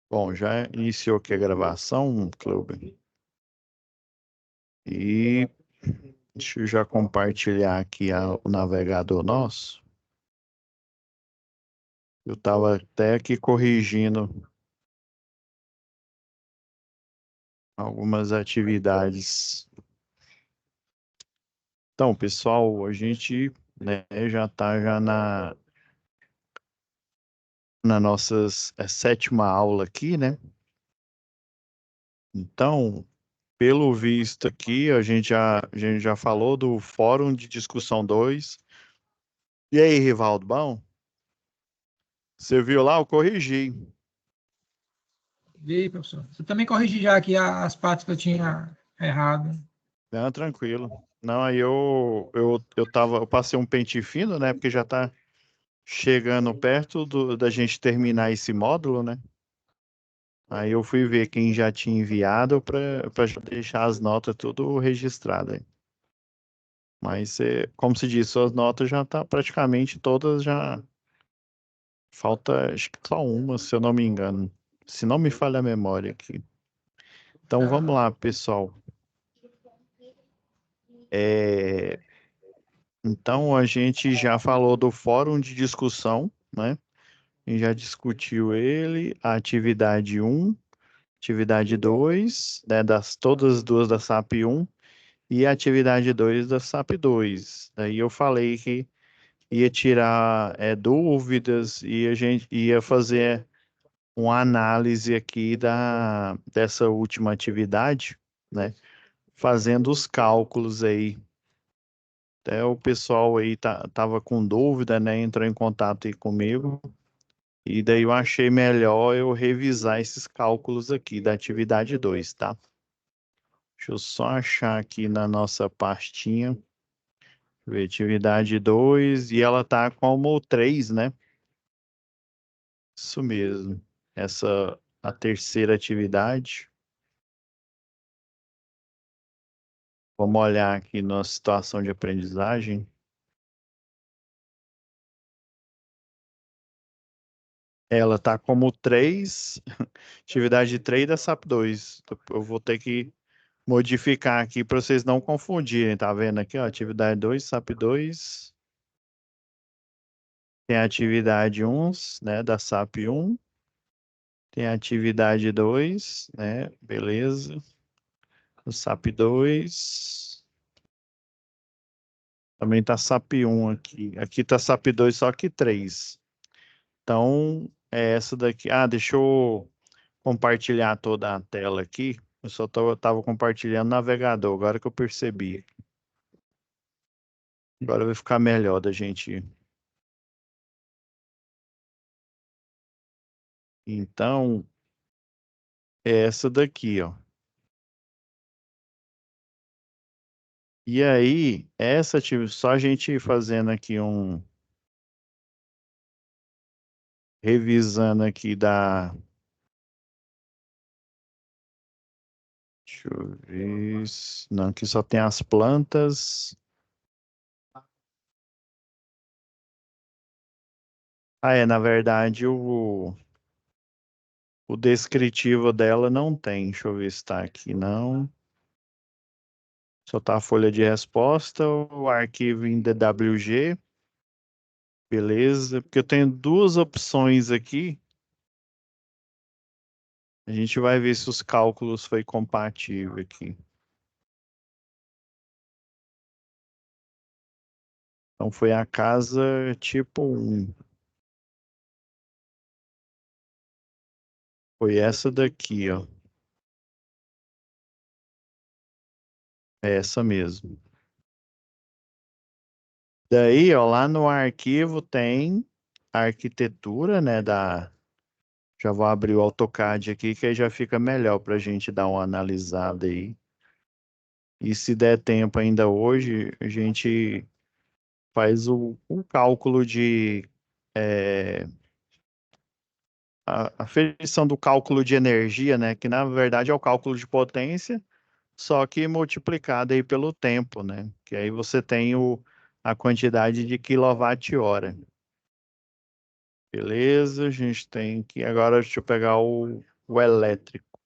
Bom, já iniciou aqui a gravação, Clube. E deixa eu já compartilhar aqui o navegador nosso. Eu estava até aqui corrigindo algumas atividades. Então, pessoal, a gente, né, já está já na nossa sétima aula aqui, né? Então, pelo visto aqui, a gente já falou do Fórum de Discussão 2. E aí, Rivaldo, bom? Você viu lá? Eu corrigi. E aí, professor? Você também corrigi já aqui as partes que eu tinha errado. Não, tranquilo. Não, aí eu passei um pente fino, né? Porque já tá chegando perto da gente terminar esse módulo, né? Aí eu fui ver quem já tinha enviado para deixar as notas tudo registrado aí. Mas, como se diz, suas notas já tá praticamente todas já. Falta, acho que só uma, se eu não me engano. Se não me falha a memória aqui. Então vamos lá, pessoal. É, Então a gente já falou do fórum de discussão, né? A gente já discutiu ele, a atividade um, atividade 2, né, todas as duas da SAP um e a atividade 2 da SAP 2. Daí eu falei que ia tirar dúvidas e a gente ia fazer uma análise aqui dessa última atividade, né? Fazendo os cálculos aí. Até o pessoal aí tava com dúvida, né? Entrou em contato aí comigo. E daí eu achei melhor eu revisar esses cálculos aqui da atividade 2, tá? Deixa eu só achar aqui na nossa pastinha. Ver, atividade 2 e ela tá como 3, né? Isso mesmo. A terceira atividade. Vamos olhar aqui na situação de aprendizagem. Ela tá como 3, atividade 3 da SAP 2. Eu vou ter que modificar aqui para vocês não confundirem, tá vendo aqui, ó, atividade 2, SAP 2, tem a atividade 1, né, da SAP 1, tem a atividade 2, né, beleza, o SAP 2, também tá SAP 1 aqui tá SAP 2 só que 3. Então, é essa daqui, deixa eu compartilhar toda a tela aqui, eu só tava compartilhando o navegador, agora que eu percebi. Agora vai ficar melhor da gente. Então, é essa daqui, ó. E aí, só a gente fazendo aqui revisando aqui deixa eu ver, não, aqui só tem as plantas. Na verdade, o descritivo dela não tem, deixa eu ver se tá aqui, não. Só tá a folha de resposta, o arquivo em DWG, beleza, porque eu tenho duas opções aqui. A gente vai ver se os cálculos foi compatível aqui. Então foi a casa tipo 1. Foi essa daqui, ó. É essa mesmo. Daí, ó, lá no arquivo tem a arquitetura, né, já vou abrir o AutoCAD aqui, que aí já fica melhor para a gente dar uma analisada aí. E se der tempo ainda hoje, a gente faz o cálculo a aferição do cálculo de energia, né, que na verdade é o cálculo de potência, só que multiplicado aí pelo tempo, né? Que aí você tem a quantidade de quilowatt-hora. Beleza, a gente tem que agora deixa eu pegar o elétrico.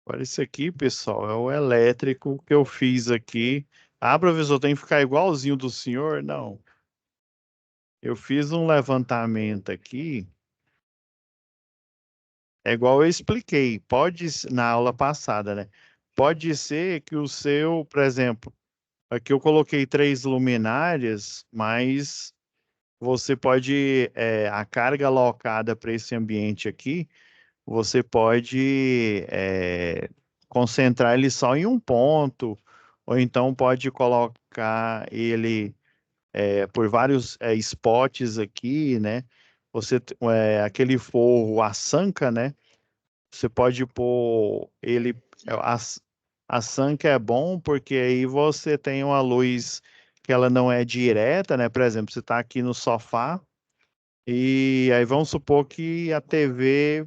Olha isso aqui, pessoal, é o elétrico que eu fiz aqui. Ah, professor, tem que ficar igualzinho do senhor? Não. Eu fiz um levantamento aqui, é igual eu expliquei, na aula passada, né? Pode ser que o seu, por exemplo, aqui eu coloquei 3 luminárias, mas você pode, a carga alocada para esse ambiente aqui, você pode concentrar ele só em um ponto, ou então pode colocar ele por vários spots aqui, né? Aquele forro, a sanca, né? Você pode pôr ele. A, a sanca é bom porque aí você tem uma luz que ela não é direta, né? Por exemplo, você está aqui no sofá e aí vamos supor que a TV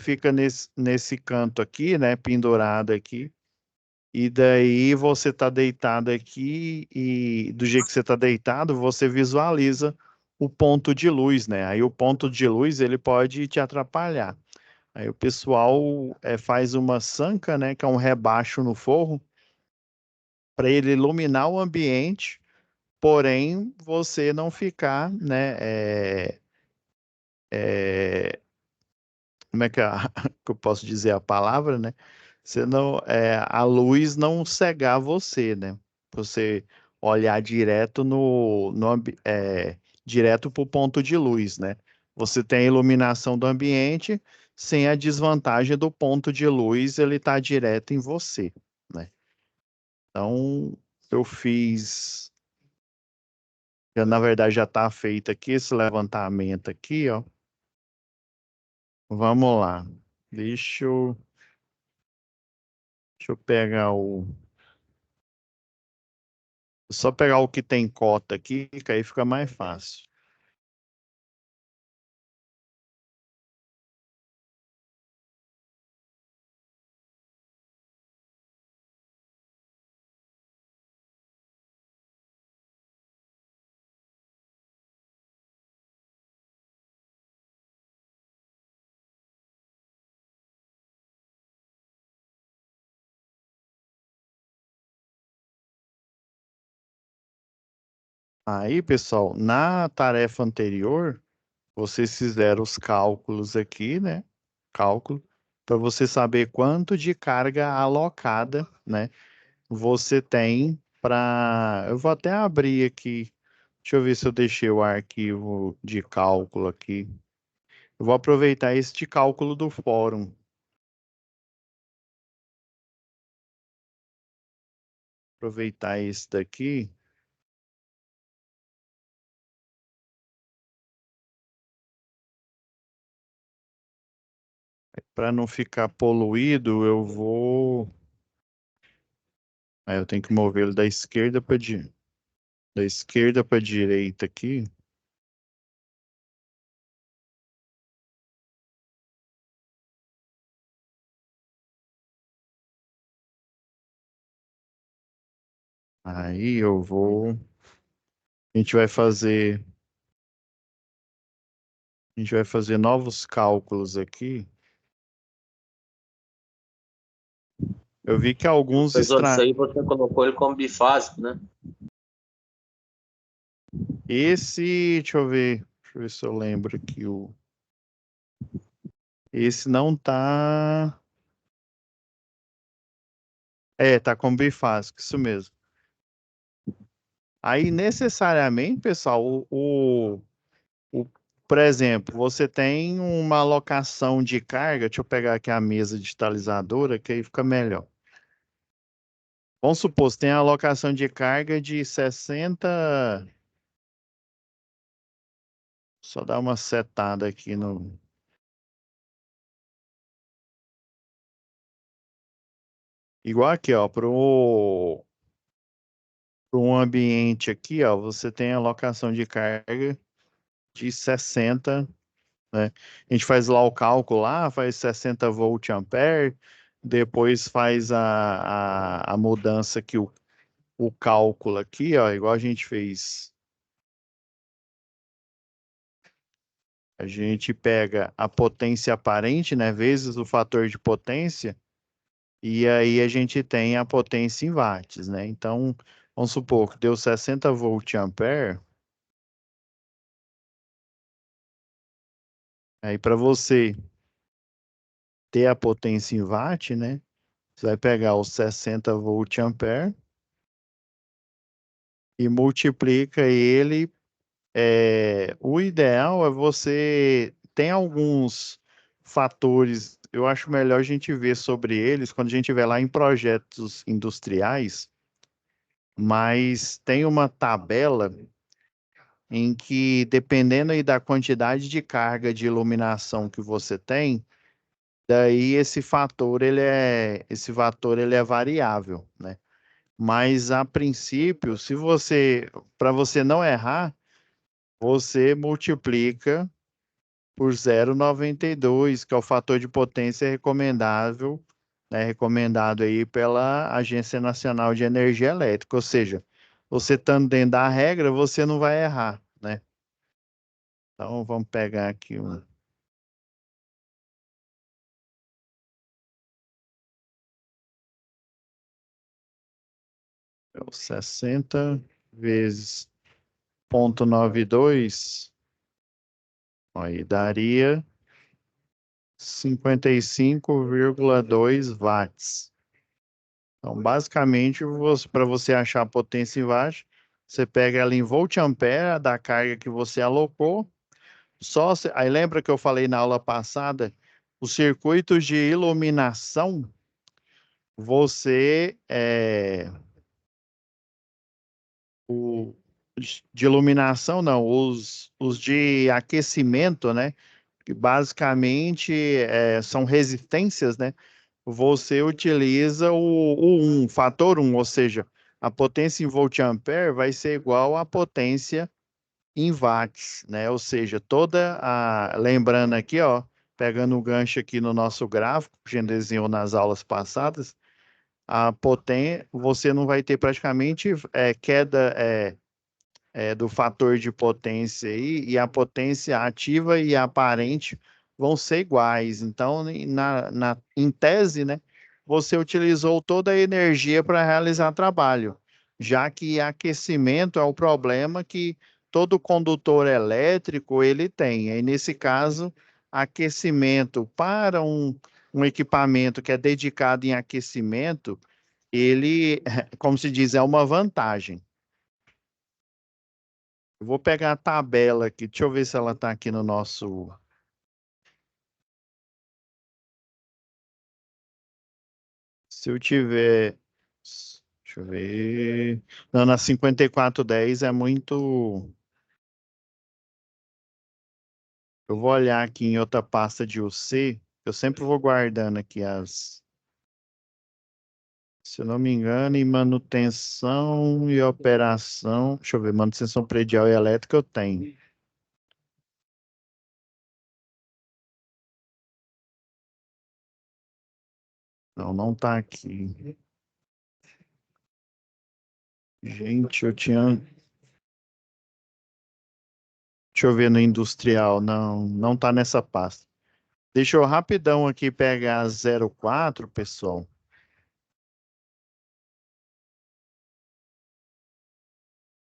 fica nesse canto aqui, né? Pendurada aqui. E daí você está deitado aqui e do jeito que você está deitado, você visualiza o ponto de luz, né? Aí o ponto de luz ele pode te atrapalhar. Aí o pessoal faz uma sanca, né? Que é um rebaixo no forro para ele iluminar o ambiente, porém você não ficar, né? É, como é que, que eu posso dizer a palavra, né? Você não, a luz não cegar você, né? Você olhar direto direto para o ponto de luz, né? Você tem a iluminação do ambiente sem a desvantagem do ponto de luz, ele está direto em você, né? Então, eu fiz, na verdade já está feito aqui esse levantamento aqui, ó. Vamos lá. Deixa eu, deixa eu pegar só pegar o que tem cota aqui, que aí fica mais fácil. Aí, pessoal, na tarefa anterior, vocês fizeram os cálculos aqui, né? Cálculo, para você saber quanto de carga alocada, né? Você tem para. Eu vou até abrir aqui. Deixa eu ver se eu deixei o arquivo de cálculo aqui. Eu vou aproveitar este cálculo do fórum. Aproveitar esse daqui. Para não ficar poluído, eu vou. Aí eu tenho que mover ele da esquerda para direita aqui. Aí eu vou. A gente vai fazer. A gente vai fazer novos cálculos aqui. Eu vi que alguns Professor, isso aí você colocou ele como bifásico, né? Deixa eu ver. Deixa eu ver se eu lembro aqui Esse não tá. Tá com bifásico, isso mesmo. Aí, necessariamente, pessoal, o- por exemplo, você tem uma alocação de carga. Deixa eu pegar aqui a mesa digitalizadora, que aí fica melhor. Vamos supor, você tem a alocação de carga de 60. Só dar uma setada aqui no. Igual aqui, ó, para um ambiente aqui, ó, você tem a alocação de carga de 60, né? A gente faz lá o cálculo lá, faz 60 volt ampere, depois faz a mudança aqui, o cálculo aqui, ó, igual a gente fez. A gente pega a potência aparente, né, vezes o fator de potência, e aí a gente tem a potência em watts, né? Então, vamos supor que deu 60 volt-ampere. Aí, para você ter a potência em watt, né? Você vai pegar os 60 volt-ampere e multiplica ele. O ideal é você tem alguns fatores, eu acho melhor a gente ver sobre eles quando a gente estiver lá em projetos industriais, mas tem uma tabela em que, dependendo aí da quantidade de carga de iluminação que você tem, daí esse fator ele é variável, né? Mas a princípio, para você não errar, você multiplica por 0,92, que é o fator de potência recomendável, né, recomendado aí pela Agência Nacional de Energia Elétrica. Ou seja, você estando dentro da regra, você não vai errar, né? Então, vamos pegar aqui o 60 vezes 0,92, aí daria 55,2 watts. Então, basicamente, para você achar a potência em watt, você pega ela em volt-ampere da carga que você alocou. Aí lembra que eu falei na aula passada, os circuitos de iluminação, você o, de iluminação não, os de aquecimento, né? Que basicamente são resistências, né? Você utiliza o 1, fator 1, ou seja, a potência em volt-ampere vai ser igual à potência em watts, né? Ou seja, lembrando aqui, ó, pegando o gancho aqui no nosso gráfico, que a gente desenhou nas aulas passadas, você não vai ter praticamente queda do fator de potência aí, e a potência ativa e aparente vão ser iguais. Então, em tese, né, você utilizou toda a energia para realizar trabalho, já que aquecimento é o problema que todo condutor elétrico ele tem. Aí, nesse caso, aquecimento para um equipamento que é dedicado em aquecimento, ele, como se diz, é uma vantagem. Eu vou pegar a tabela aqui. Deixa eu ver se ela está aqui no nosso. Se eu tiver. Deixa eu ver. Não, na 5410 é muito. Eu vou olhar aqui em outra pasta de UC. Eu sempre vou guardando aqui as. Se eu não me engano, em manutenção e operação. Deixa eu ver, manutenção predial e elétrica eu tenho. Não, não está aqui. Gente, eu tinha. Deixa eu ver no industrial. Não, não está nessa pasta. Deixa eu rapidão aqui pegar 04, pessoal.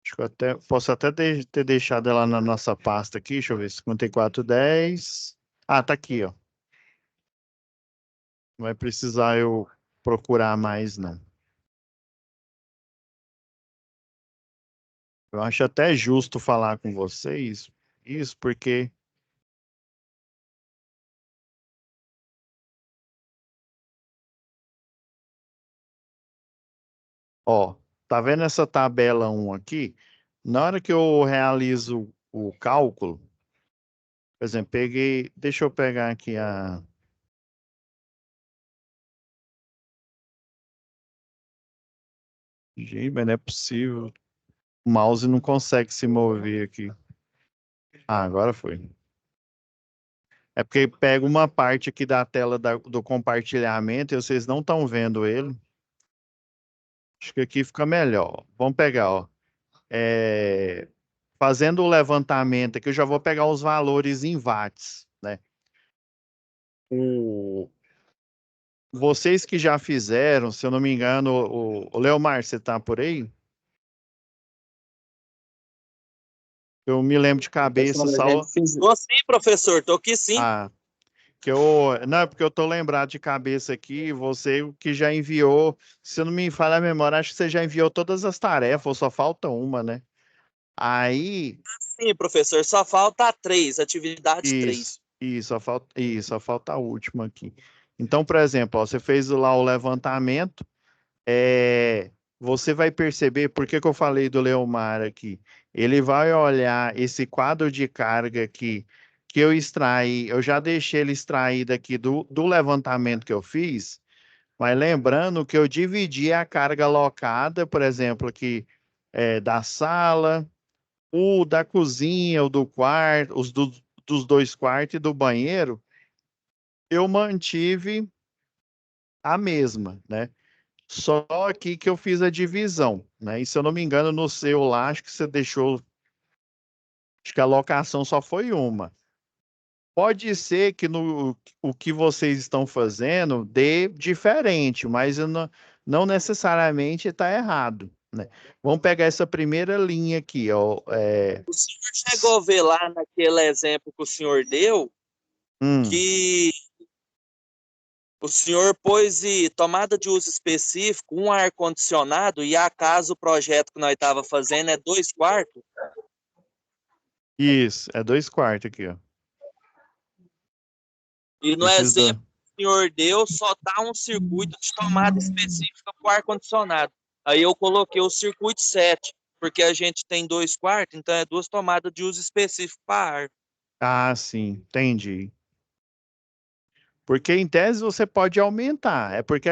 Acho que posso até ter deixado ela na nossa pasta aqui. Deixa eu ver, 5410. Ah, tá aqui, ó. Não vai precisar eu procurar mais, não. Eu acho até justo falar com vocês isso, porque, ó, tá vendo essa tabela 1 aqui? Na hora que eu realizo o cálculo, por exemplo, deixa eu pegar aqui a. Gente, mas não é possível. O mouse não consegue se mover aqui. Ah, agora foi. É porque pega uma parte aqui da tela do compartilhamento e vocês não estão vendo ele. Acho que aqui fica melhor. Vamos pegar, ó. É, fazendo o levantamento aqui, eu já vou pegar os valores em watts, né? Vocês que já fizeram, se eu não me engano, o Leomar, você tá por aí? Eu me lembro de cabeça só. Tô sim, professor, tô aqui sim. Ah, não, é porque eu tô lembrado de cabeça aqui, você que já enviou, se eu não me falha a memória, acho que você já enviou todas as tarefas, ou só falta uma, né? Aí, Sim, professor, só falta 3, atividade 3. só falta a última aqui. Então, por exemplo, ó, você fez lá o levantamento, você vai perceber, por que que eu falei do Leomar aqui? Ele vai olhar esse quadro de carga aqui, que eu extraí, eu já deixei ele extraído aqui do levantamento que eu fiz, mas lembrando que eu dividi a carga alocada, por exemplo, aqui da sala, o da cozinha, o do quarto, dos dois quartos e do banheiro, eu mantive a mesma, né? Só aqui que eu fiz a divisão, né? E se eu não me engano, no seu lá, acho que você deixou, acho que a locação só foi uma. Pode ser que no o que vocês estão fazendo dê diferente, mas eu não necessariamente está errado, né? Vamos pegar essa primeira linha aqui, ó. O senhor chegou a ver lá naquele exemplo que o senhor deu, Hum, que o senhor pôs tomada de uso específico, um ar-condicionado, e acaso o projeto que nós estava fazendo é 2 quartos, isso, é 2 quartos aqui, ó. e no Esses exemplo do... que o senhor deu, só dá um circuito de tomada específica para o ar-condicionado. Aí eu coloquei o circuito 7, porque a gente tem 2 quartos, então é 2 tomadas de uso específico para ar. Ah, sim, entendi. Porque em tese você pode aumentar. É porque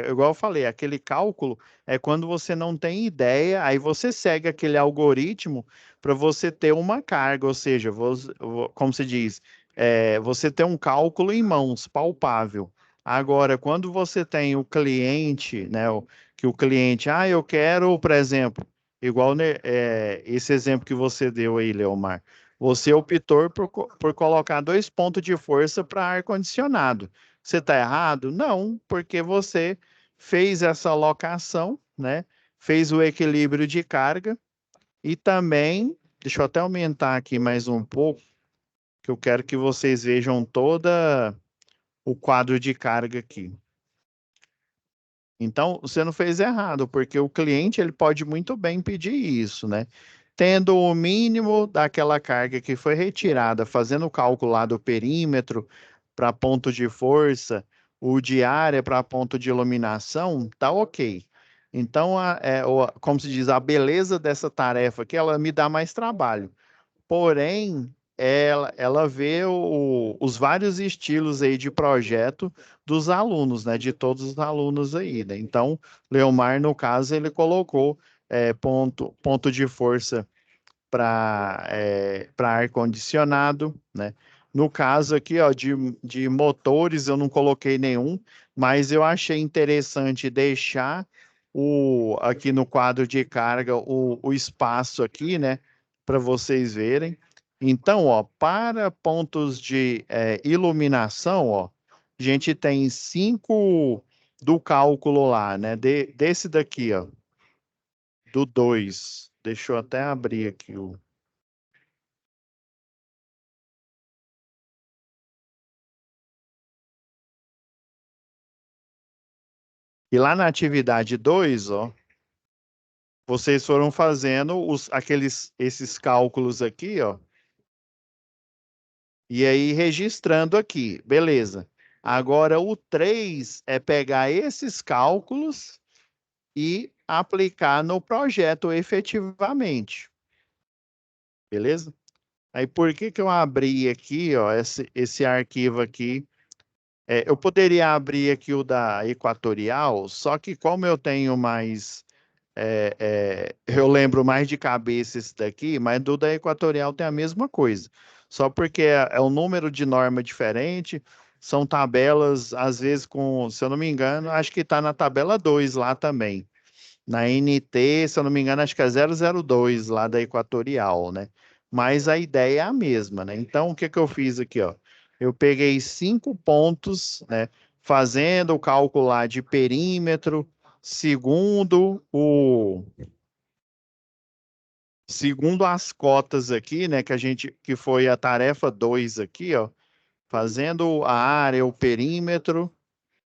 igual eu falei, aquele cálculo é quando você não tem ideia, aí você segue aquele algoritmo para você ter uma carga, ou seja, como se diz, você ter um cálculo em mãos, palpável. Agora, quando você tem o cliente, né, que o cliente, eu quero, por exemplo, igual né, esse exemplo que você deu aí, Leomar. Você optou por colocar 2 pontos de força para ar-condicionado. Você está errado? Não, porque você fez essa alocação, né? Fez o equilíbrio de carga e também, deixa eu até aumentar aqui mais um pouco, que eu quero que vocês vejam toda o quadro de carga aqui. Então, você não fez errado, porque o cliente ele pode muito bem pedir isso, né? Tendo o mínimo daquela carga que foi retirada, fazendo o cálculo lá do perímetro para ponto de força, o de área para ponto de iluminação, tá ok. Então, como se diz, a beleza dessa tarefa aqui, ela me dá mais trabalho. Porém, ela vê os vários estilos aí de projeto dos alunos, né? De todos os alunos aí, né? Então, Leomar, no caso, ele colocou ponto de força para ar-condicionado, né? No caso aqui, ó, de motores, eu não coloquei nenhum, mas eu achei interessante deixar aqui no quadro de carga o espaço aqui, né? Para vocês verem. Então, ó, para pontos de iluminação, ó, a gente tem 5 do cálculo lá, né? Desse daqui, ó, do 2. Deixa eu até abrir aqui o. E lá na atividade 2, ó, vocês foram fazendo esses cálculos aqui, ó, e aí registrando aqui, beleza. Agora o 3 é pegar esses cálculos e aplicar no projeto efetivamente, beleza? Aí por que que eu abri aqui, ó, esse arquivo aqui? Eu poderia abrir aqui o da Equatorial, só que como eu tenho mais eu lembro mais de cabeça esse daqui, mas do da Equatorial tem a mesma coisa. Só porque é um número de norma diferente, são tabelas, às vezes, se eu não me engano, acho que está na tabela 2 lá também. Na NT, se eu não me engano, acho que é 002 lá da Equatorial, né? Mas a ideia é a mesma, né? Então, o que que eu fiz aqui, ó? Eu peguei 5 pontos, né? Fazendo o cálculo lá de perímetro, segundo as cotas aqui, né? Que foi a tarefa 2 aqui, ó. Fazendo a área, o perímetro,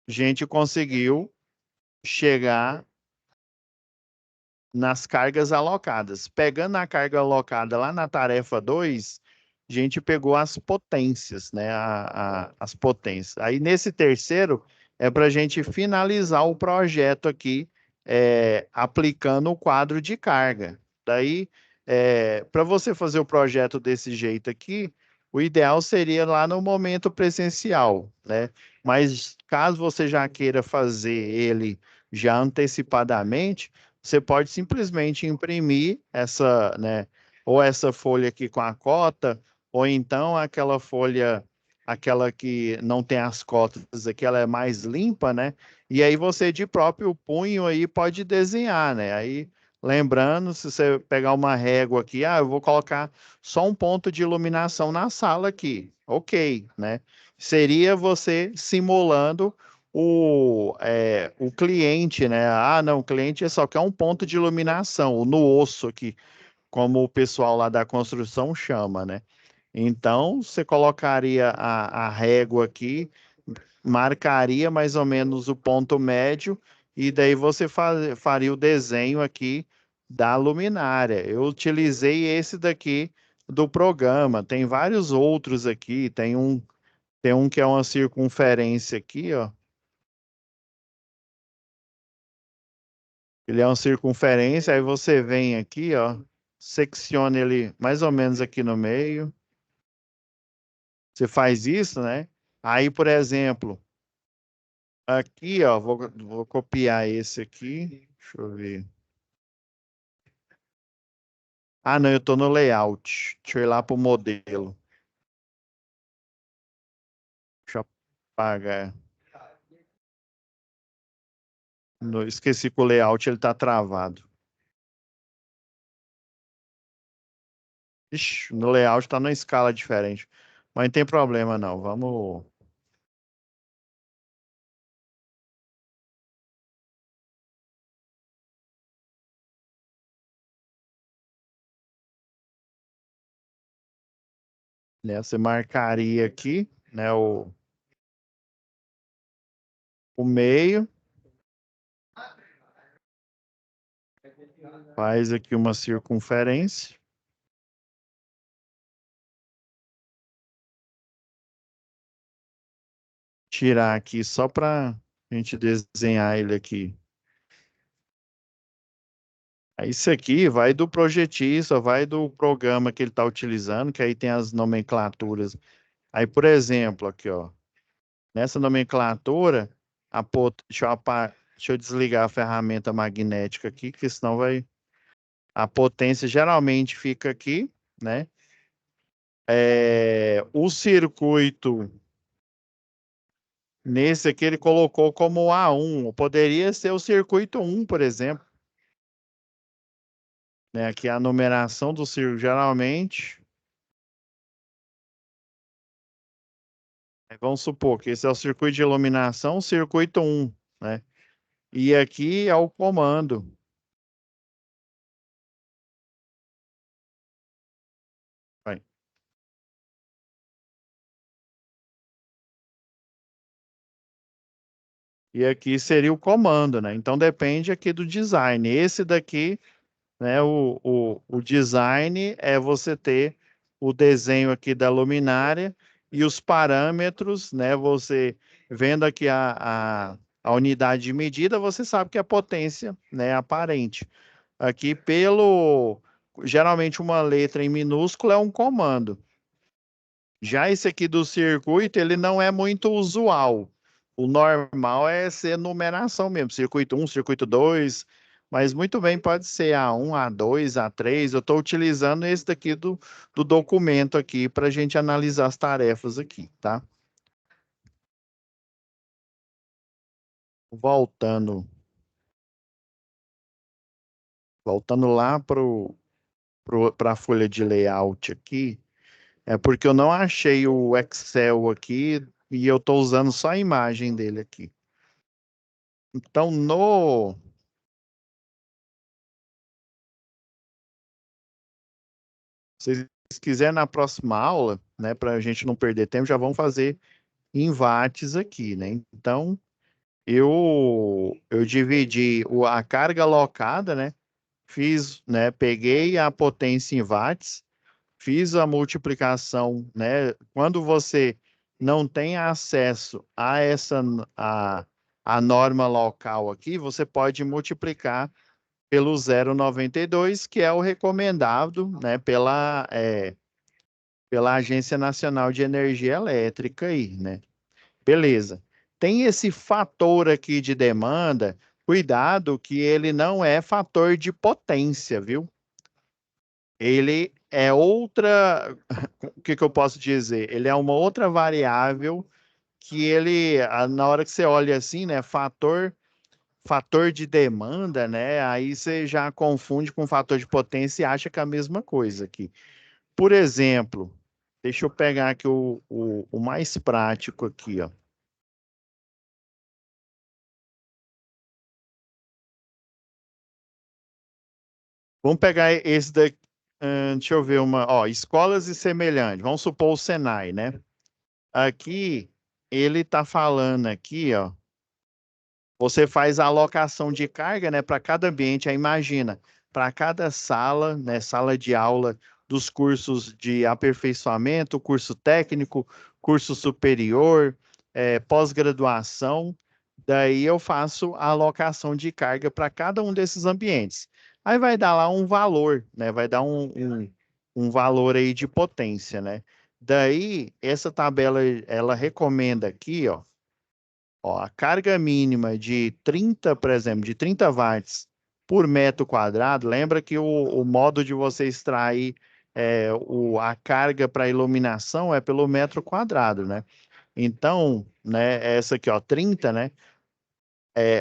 a gente conseguiu chegar nas cargas alocadas. Pegando a carga alocada lá na tarefa 2, a gente pegou as potências, né? As potências. Aí nesse terceiro é para a gente finalizar o projeto aqui, aplicando o quadro de carga. Daí, para você fazer o projeto desse jeito aqui, o ideal seria lá no momento presencial, né? Mas caso você já queira fazer ele já antecipadamente, você pode simplesmente imprimir essa, né, ou essa folha aqui com a cota, ou então aquela folha, aquela que não tem as cotas aqui, ela é mais limpa, né? E aí você de próprio punho aí pode desenhar, né? Aí lembrando, se você pegar uma régua aqui, eu vou colocar só um ponto de iluminação na sala aqui. Ok, né? Seria você simulando o cliente, né? Ah, não, o cliente só quer um ponto de iluminação, no osso aqui, como o pessoal lá da construção chama, né? Então, você colocaria a régua aqui, marcaria mais ou menos o ponto médio, e daí você faria o desenho aqui da luminária. Eu utilizei esse daqui do programa, tem vários outros aqui, tem um que é uma circunferência aqui, ó. Ele é uma circunferência, aí você vem aqui, ó, secciona ele mais ou menos aqui no meio. Você faz isso, né? Aí, por exemplo, aqui, ó, vou copiar esse aqui. Deixa eu ver. Ah, não, eu tô no layout. Deixa eu ir lá pro modelo. Deixa eu apagar. Esqueci que o layout ele tá travado. Ixi, no layout tá numa escala diferente. Mas não tem problema, não. Vamos. Né, você marcaria aqui, né, o meio. Faz aqui uma circunferência. Tirar aqui só para a gente desenhar ele aqui. Aí isso aqui vai do projetista, vai do programa que ele está utilizando, que aí tem as nomenclaturas. Aí, por exemplo, aqui, ó, nessa nomenclatura, deixa eu desligar a ferramenta magnética aqui, que senão vai. A potência geralmente fica aqui, né? O circuito, nesse aqui, ele colocou como A1. Poderia ser o circuito 1, por exemplo. Né? Aqui é a numeração do circuito, geralmente. Vamos supor que esse é o circuito de iluminação, circuito 1, né? E aqui é o comando. Vai. E aqui seria o comando, né? Então depende aqui do design. Esse daqui, né? O design é você ter o desenho aqui da luminária e os parâmetros, né? Você vendo aqui a unidade de medida, você sabe que a potência, né, é aparente. Aqui geralmente uma letra em minúsculo é um comando. Já esse aqui do circuito, ele não é muito usual. O normal é ser numeração mesmo, circuito 1, circuito 2, mas muito bem pode ser A1, A2, A3. Eu estou utilizando esse daqui do documento aqui para a gente analisar as tarefas aqui, tá? Voltando Voltando lá para a folha de layout aqui, é porque eu não achei o Excel aqui e eu estou usando só a imagem dele aqui. Então, se vocês quiserem, na próxima aula, né, para a gente não perder tempo, já vamos fazer em watts aqui, né? Então, eu dividi a carga alocada, né? Fiz, né? Peguei a potência em watts, fiz a multiplicação, né? Quando você não tem acesso a a norma local aqui, você pode multiplicar pelo 0,92, que é o recomendado, né? Pela Agência Nacional de Energia Elétrica aí, né? Beleza. Tem esse fator aqui de demanda, cuidado que ele não é fator de potência, viu? Ele é outra, o que que eu posso dizer? Ele é uma outra variável que na hora que você olha assim, né, fator de demanda, né, aí você já confunde com fator de potência e acha que é a mesma coisa aqui. Por exemplo, deixa eu pegar aqui o mais prático aqui, ó. Vamos pegar esse daqui, deixa eu ver ó, escolas e semelhantes. Vamos supor o Senai, né? Aqui, ele está falando aqui, ó, você faz a alocação de carga, né, para cada ambiente. Aí imagina, para cada sala, né, sala de aula dos cursos de aperfeiçoamento, curso técnico, curso superior, pós-graduação, daí eu faço a alocação de carga para cada um desses ambientes. Aí vai dar lá um valor, né, vai dar um valor aí de potência, né? Daí, essa tabela, ela recomenda aqui, ó, a carga mínima de 30, por exemplo, de 30 watts por metro quadrado, lembra que o modo de você extrair a carga para iluminação é pelo metro quadrado, né? Então, né, essa aqui, ó, 30, né?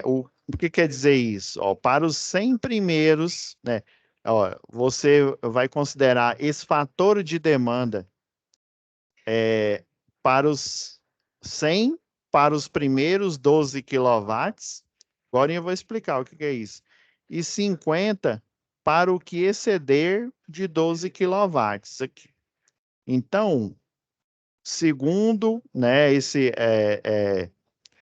O que quer dizer isso? Ó, para os 100 primeiros, né? Ó, você vai considerar esse fator de demanda para os 100, para os primeiros 12 quilowatts. Agora eu vou explicar o que é isso. E 50 para o que exceder de 12 quilowatts aqui. Então, segundo, né,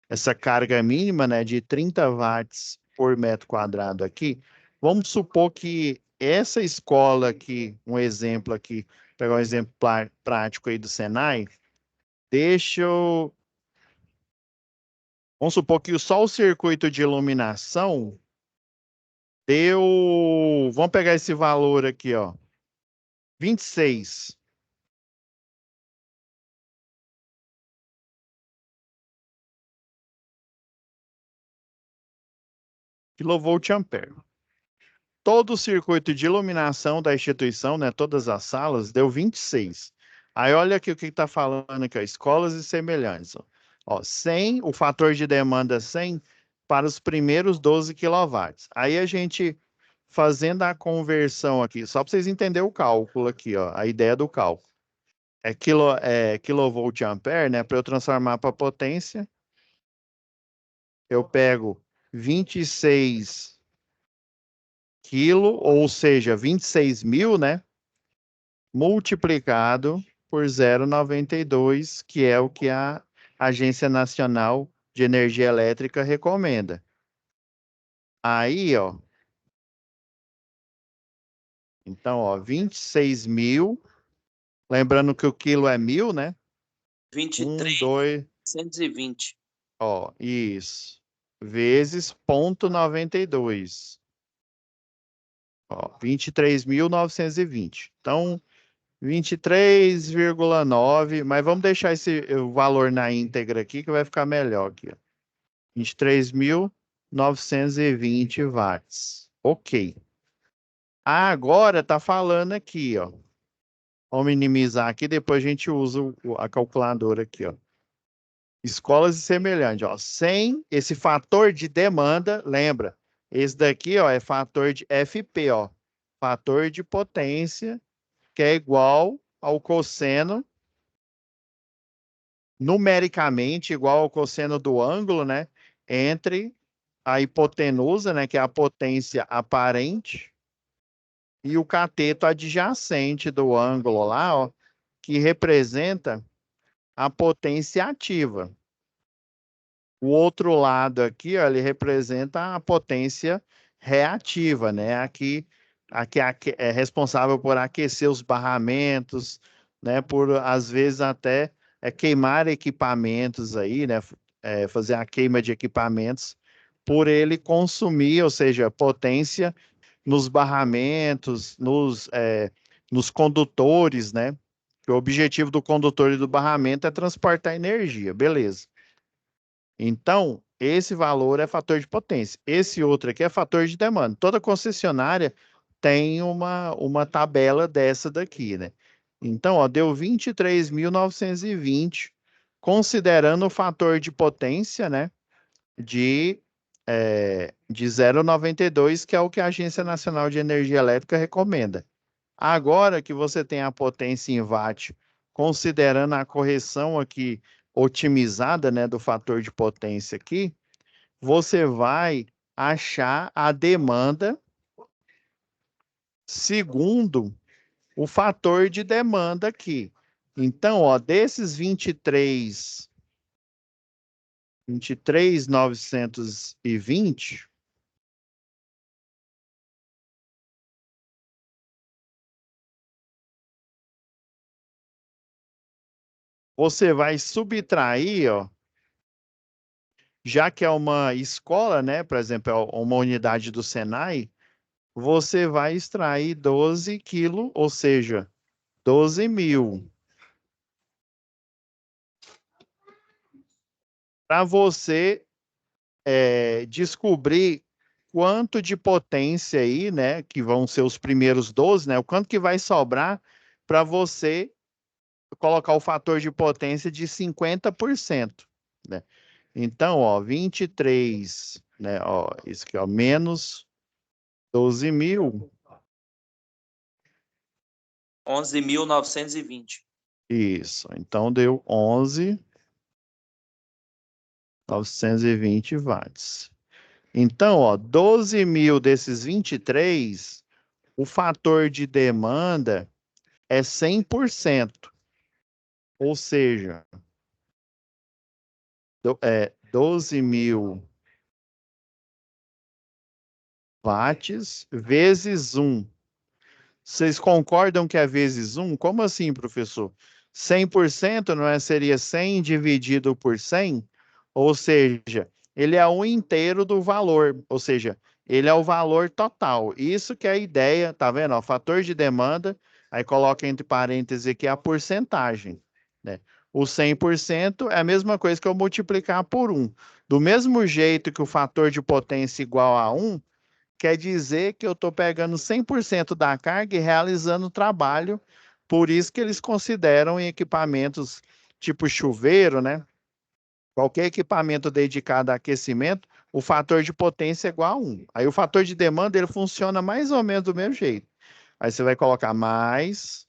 essa carga mínima, né, de 30 watts por metro quadrado aqui, vamos supor que essa escola aqui, um exemplo aqui, pegar um exemplo prático aí do Senai, deixa eu. Vamos supor que só o circuito de iluminação deu. Vamos pegar esse valor aqui, ó. 26. Kilovolt-ampere. Todo o circuito de iluminação da instituição, né, todas as salas, deu 26. Aí olha aqui o que está falando aqui, ó, escolas e semelhantes. Ó, 100, o fator de demanda 100 para os primeiros 12 quilowatts. Aí a gente fazendo a conversão aqui, só para vocês entenderem o cálculo aqui, ó, a ideia do cálculo. Kilovolt-ampere, né, para eu transformar para potência, eu pego 26 quilo, ou seja, 26 mil, né? Multiplicado por 0,92, que é o que a Agência Nacional de Energia Elétrica recomenda. Aí, ó. Então, ó, 26 mil. Lembrando que o quilo é 1.000, né? 23, 2, 120. ó, isso. Vezes 0,92. Ó, 23.920. Então, 23,9, mas vamos deixar esse valor na íntegra aqui que vai ficar melhor aqui, ó. 23.920 watts. Ok. Agora tá falando aqui, ó. Vamos minimizar aqui, depois a gente usa a calculadora aqui, ó. Escolas e semelhantes, ó. Sem esse fator de demanda, lembra? Esse daqui, ó, é fator de FP, ó. Fator de potência, que é igual ao cosseno, numericamente igual ao cosseno do ângulo, né? Entre a hipotenusa, né? Que é a potência aparente, e o cateto adjacente do ângulo lá, ó, que representa a potência ativa. O outro lado aqui, ó, ele representa a potência reativa, né? Aqui é responsável por aquecer os barramentos, né? Por, às vezes, até queimar equipamentos aí, né? Fazer a queima de equipamentos, por ele consumir, ou seja, potência nos barramentos, nos condutores, né? Que o objetivo do condutor e do barramento é transportar energia, beleza. Então, esse valor é fator de potência. Esse outro aqui é fator de demanda. Toda concessionária tem uma tabela dessa daqui, né? Então, ó, deu 23.920, considerando o fator de potência, né? De 0,92, que é o que a Agência Nacional de Energia Elétrica recomenda. Agora que você tem a potência em watt, considerando a correção aqui otimizada, né, do fator de potência aqui, você vai achar a demanda segundo o fator de demanda aqui. Então, ó, desses 23.920, você vai subtrair, ó, já que é uma escola, né, por exemplo, é uma unidade do Senai, você vai extrair 12 quilos, ou seja, 12.000. Para você descobrir quanto de potência aí, né, que vão ser os primeiros 12, né, o quanto que vai sobrar para você colocar o fator de potência de 50%, né? Então, ó, 23, né, ó, isso aqui, ó, menos 12.000. 11.920. Isso. Então deu 11.920 watts. Então, ó, 12.000 desses 23, o fator de demanda é 100%. Ou seja, 12.000 watts vezes 1. Vocês concordam que é vezes 1? Como assim, professor? 100% não é, seria 100 dividido por 100? Ou seja, ele é um inteiro do valor, ou seja, ele é o valor total. Isso que é a ideia, tá vendo? Ó, fator de demanda, aí coloca entre parênteses aqui a porcentagem, né? O 100% é a mesma coisa que eu multiplicar por 1. Do mesmo jeito que o fator de potência igual a 1, quer dizer que eu estou pegando 100% da carga e realizando o trabalho. Por isso que eles consideram em equipamentos tipo chuveiro, né? Qualquer equipamento dedicado a aquecimento, o fator de potência é igual a 1. Aí o fator de demanda ele funciona mais ou menos do mesmo jeito. Aí você vai colocar mais.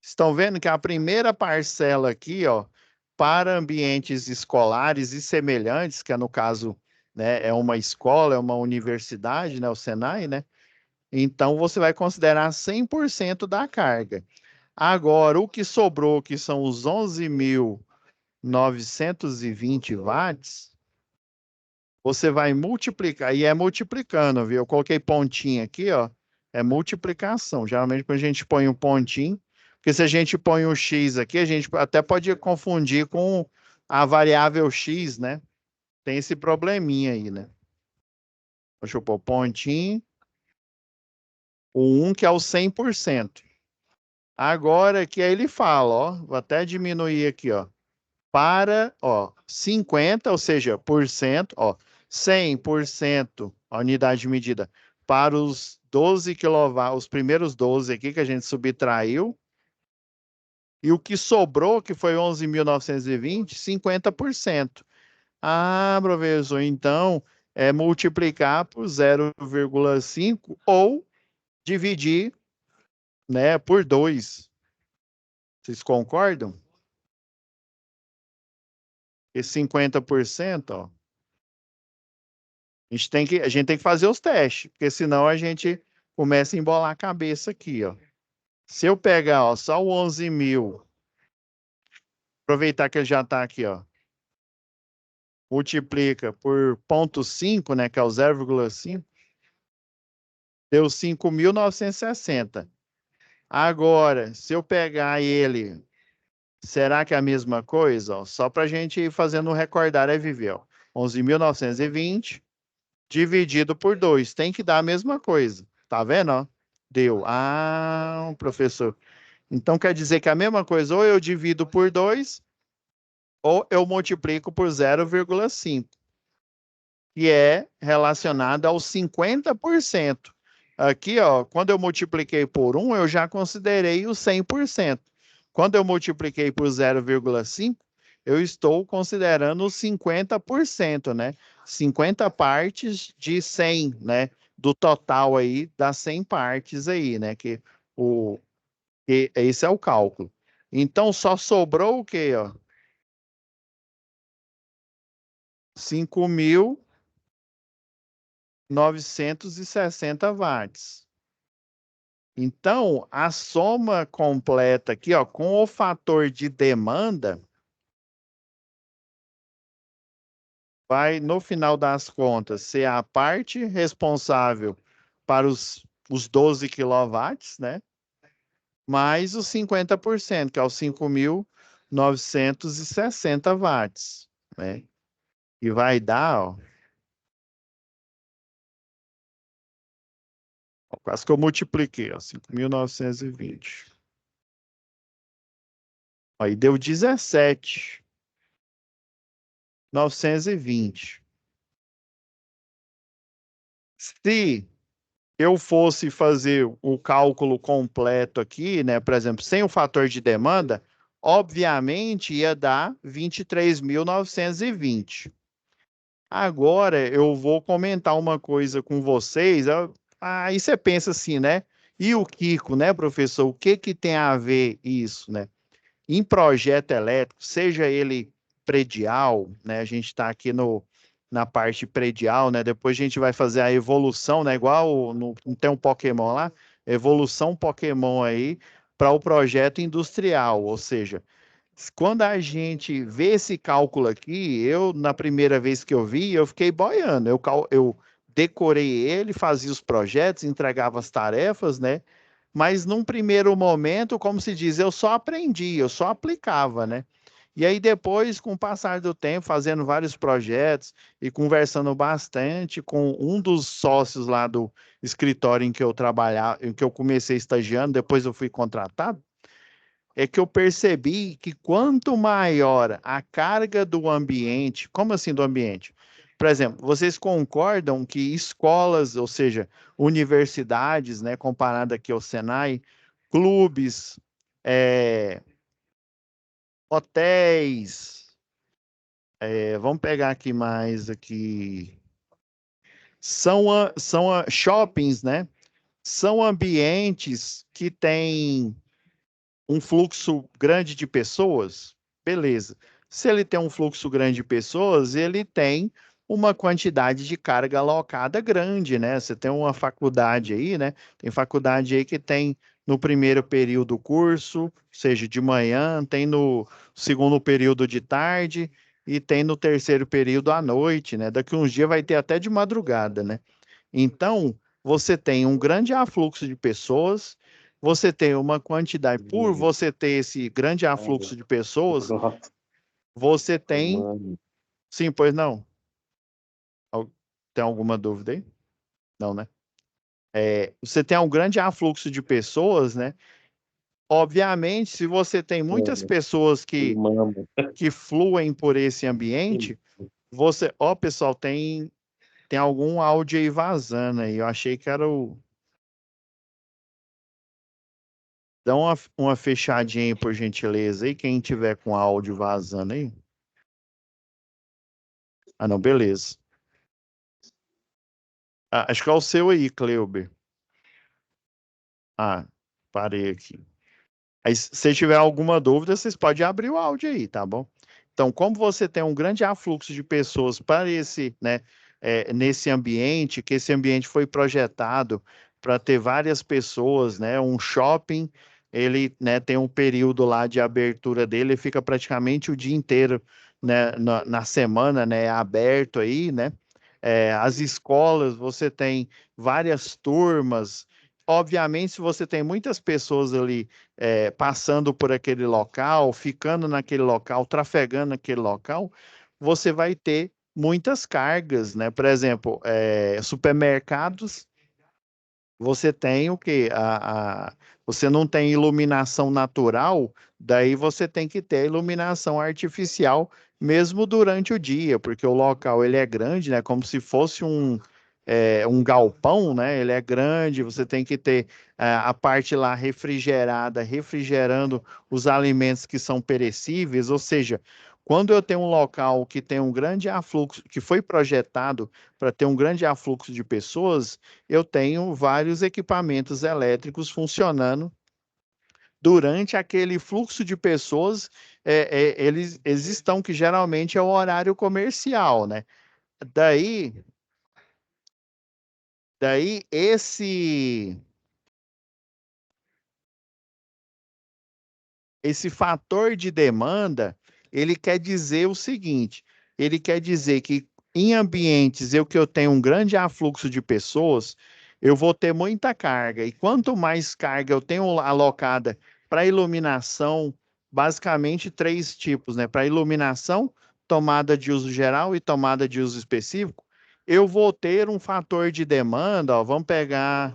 Estão vendo que a primeira parcela aqui, ó, para ambientes escolares e semelhantes, que é no caso, né, é uma escola, é uma universidade, né, o Senai, né? Então você vai considerar 100% da carga. Agora, o que sobrou, que são os 11.920 watts, você vai multiplicar, e é multiplicando, viu? Eu coloquei pontinho aqui, ó, é multiplicação. Geralmente, quando a gente põe um pontinho, porque se a gente põe um X aqui, a gente até pode confundir com a variável X, né? Tem esse probleminha aí, né? Deixa eu pôr pontinho, o 1 que é o 100%. Agora que aí ele fala, ó, vou até diminuir aqui, ó, para, ó, 50, ou seja, por cento, ó, 100% a unidade de medida para os 12 kW, os primeiros 12 aqui que a gente subtraiu, e o que sobrou, que foi 11.920, 50%. Ah, professor, então é multiplicar por 0,5 ou dividir, né, por 2. Vocês concordam? Esse 50%, ó, a gente tem que fazer os testes, porque senão a gente começa a embolar a cabeça aqui, ó. Se eu pegar, ó, só o 11.000, aproveitar que ele já está aqui, ó, multiplica por 0,5, né, que é o 0,5, deu 5.960. Agora, se eu pegar ele, será que é a mesma coisa? Ó, só para a gente ir fazendo um recordar é viver, ó. 11.920 dividido por 2, tem que dar a mesma coisa. Tá vendo, ó? Deu. Ah, professor. Então quer dizer que a mesma coisa, ou eu divido por 2, ou eu multiplico por 0,5, que é relacionado aos 50%. Aqui, ó, quando eu multipliquei por 1, eu já considerei o 100%. Quando eu multipliquei por 0,5, eu estou considerando os 50%, né? 50 partes de 100, né? Do total aí das 100 partes aí, né? Que esse é o cálculo. Então, só sobrou o quê, ó? 5.960 watts. Então, a soma completa aqui, ó, com o fator de demanda, vai, no final das contas, ser a parte responsável para os 12 quilowatts, né? Mais os 50%, que é os 5.960 watts, né? E vai dar, ó, quase que eu multipliquei, ó, 5.920. Aí deu 17.920. Se eu fosse fazer o cálculo completo aqui, né, por exemplo, sem o fator de demanda, obviamente ia dar 23.920. Agora eu vou comentar uma coisa com vocês. Aí você pensa assim, né? E o Kiko, né, professor? O que que tem a ver isso, né? Em projeto elétrico, seja ele predial, né? A gente está aqui na parte predial, né? Depois a gente vai fazer a evolução, né? Igual não tem um Pokémon lá, evolução Pokémon aí para o projeto industrial, ou seja, quando a gente vê esse cálculo aqui, na primeira vez que eu vi, eu fiquei boiando. Eu decorei ele, fazia os projetos, entregava as tarefas, né? Mas num primeiro momento, como se diz, eu só aprendi, eu só aplicava, né? E aí depois, com o passar do tempo, fazendo vários projetos e conversando bastante com um dos sócios lá do escritório em que eu trabalhava, em que eu comecei estagiando, depois eu fui contratado, é que eu percebi que quanto maior a carga do ambiente, como assim do ambiente? Por exemplo, vocês concordam que escolas, ou seja, universidades, né, comparado aqui ao Senai, clubes, é, hotéis, vamos pegar aqui mais aqui, são shoppings, né? São ambientes que têm um fluxo grande de pessoas, beleza. Se ele tem um fluxo grande de pessoas, ele tem uma quantidade de carga alocada grande, né? Você tem uma faculdade aí, né? Tem faculdade aí que tem no primeiro período do curso, seja de manhã, tem no segundo período de tarde e tem no terceiro período à noite, né? Daqui uns dias vai ter até de madrugada, né? Então, você tem um grande afluxo de pessoas, você tem uma quantidade, por você ter esse grande afluxo de pessoas, você tem. Sim, pois não. Tem alguma dúvida aí? Não, né? Você tem um grande afluxo de pessoas, né? Obviamente, se você tem muitas pessoas que fluem por esse ambiente, você. Ó, pessoal, tem algum áudio aí vazando aí. Eu achei que era o. Dá uma fechadinha aí, por gentileza, aí, quem tiver com áudio vazando aí. Ah, não, beleza. Acho que é o seu aí, Cleuber. Parei aqui. Aí, se tiver alguma dúvida, vocês podem abrir o áudio aí, tá bom? Então, como você tem um grande afluxo de pessoas para esse, né, nesse ambiente, que esse ambiente foi projetado para ter várias pessoas, né, um shopping, ele, né, tem um período lá de abertura dele, fica praticamente o dia inteiro, né, na semana, né, aberto aí, né? As escolas, você tem várias turmas. Obviamente, se você tem muitas pessoas ali passando por aquele local, ficando naquele local, trafegando naquele local, você vai ter muitas cargas, né? Por exemplo, supermercados, você tem o quê? Você não tem iluminação natural, daí você tem que ter iluminação artificial mesmo durante o dia, porque o local ele é grande, né? Como se fosse um galpão, né? Ele é grande, você tem que ter a parte lá refrigerada, refrigerando os alimentos que são perecíveis, ou seja, quando eu tenho um local que tem um grande afluxo, que foi projetado para ter um grande afluxo de pessoas, eu tenho vários equipamentos elétricos funcionando durante aquele fluxo de pessoas, eles estão, que geralmente é o horário comercial, né? Daí, daí esse fator de demanda, ele quer dizer o seguinte, ele quer dizer que em ambientes que eu tenho um grande afluxo de pessoas, eu vou ter muita carga. E quanto mais carga eu tenho alocada para iluminação, basicamente três tipos, né? Para iluminação, tomada de uso geral e tomada de uso específico, eu vou ter um fator de demanda, ó, vamos pegar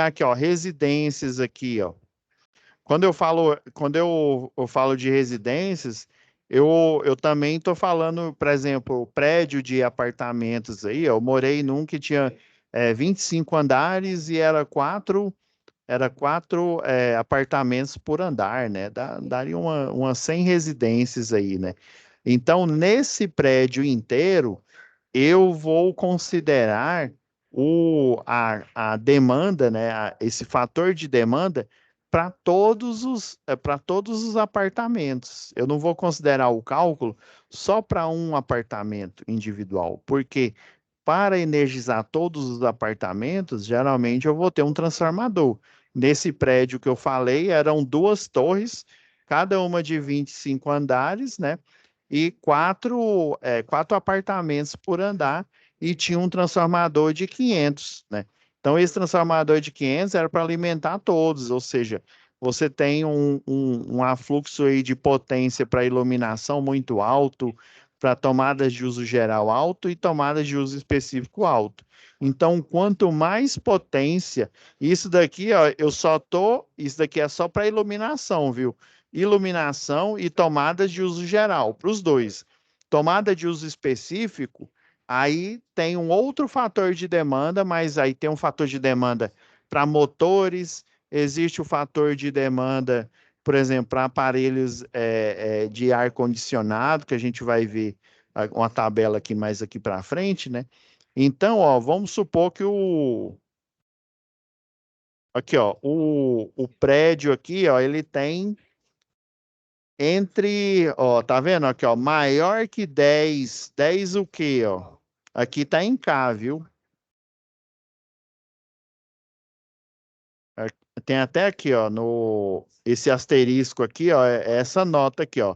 aqui, ó, residências aqui, ó. Quando eu falo de residências, eu também estou falando, por exemplo, prédio de apartamentos aí. Eu morei num que tinha 25 andares e era quatro apartamentos por andar, né? Daria umas 100 residências aí, né? Então, nesse prédio inteiro, eu vou considerar a demanda, né, esse fator de demanda para todos os apartamentos. Eu não vou considerar o cálculo só para um apartamento individual, porque para energizar todos os apartamentos, geralmente eu vou ter um transformador. Nesse prédio que eu falei, eram duas torres, cada uma de 25 andares, né? E quatro apartamentos por andar, e tinha um transformador de 500, né? Então, esse transformador de 500 era para alimentar todos, ou seja, você tem um afluxo aí de potência para iluminação muito alto, para tomadas de uso geral alto e tomadas de uso específico alto. Então, quanto mais potência, isso daqui, ó, isso daqui é só para iluminação, viu? Iluminação e tomadas de uso geral, para os dois. Tomada de uso específico, aí tem um outro fator de demanda, mas aí tem um fator de demanda para motores, existe o fator de demanda, por exemplo, para aparelhos de ar-condicionado, que a gente vai ver uma tabela aqui mais aqui para frente, né? Então, ó, vamos supor que aqui, ó, o prédio aqui, ó, ele tem ó, tá vendo aqui, ó, maior que 10 o quê, ó? Aqui tá em K, viu? Tem até aqui, ó, esse asterisco aqui, ó, é essa nota aqui, ó.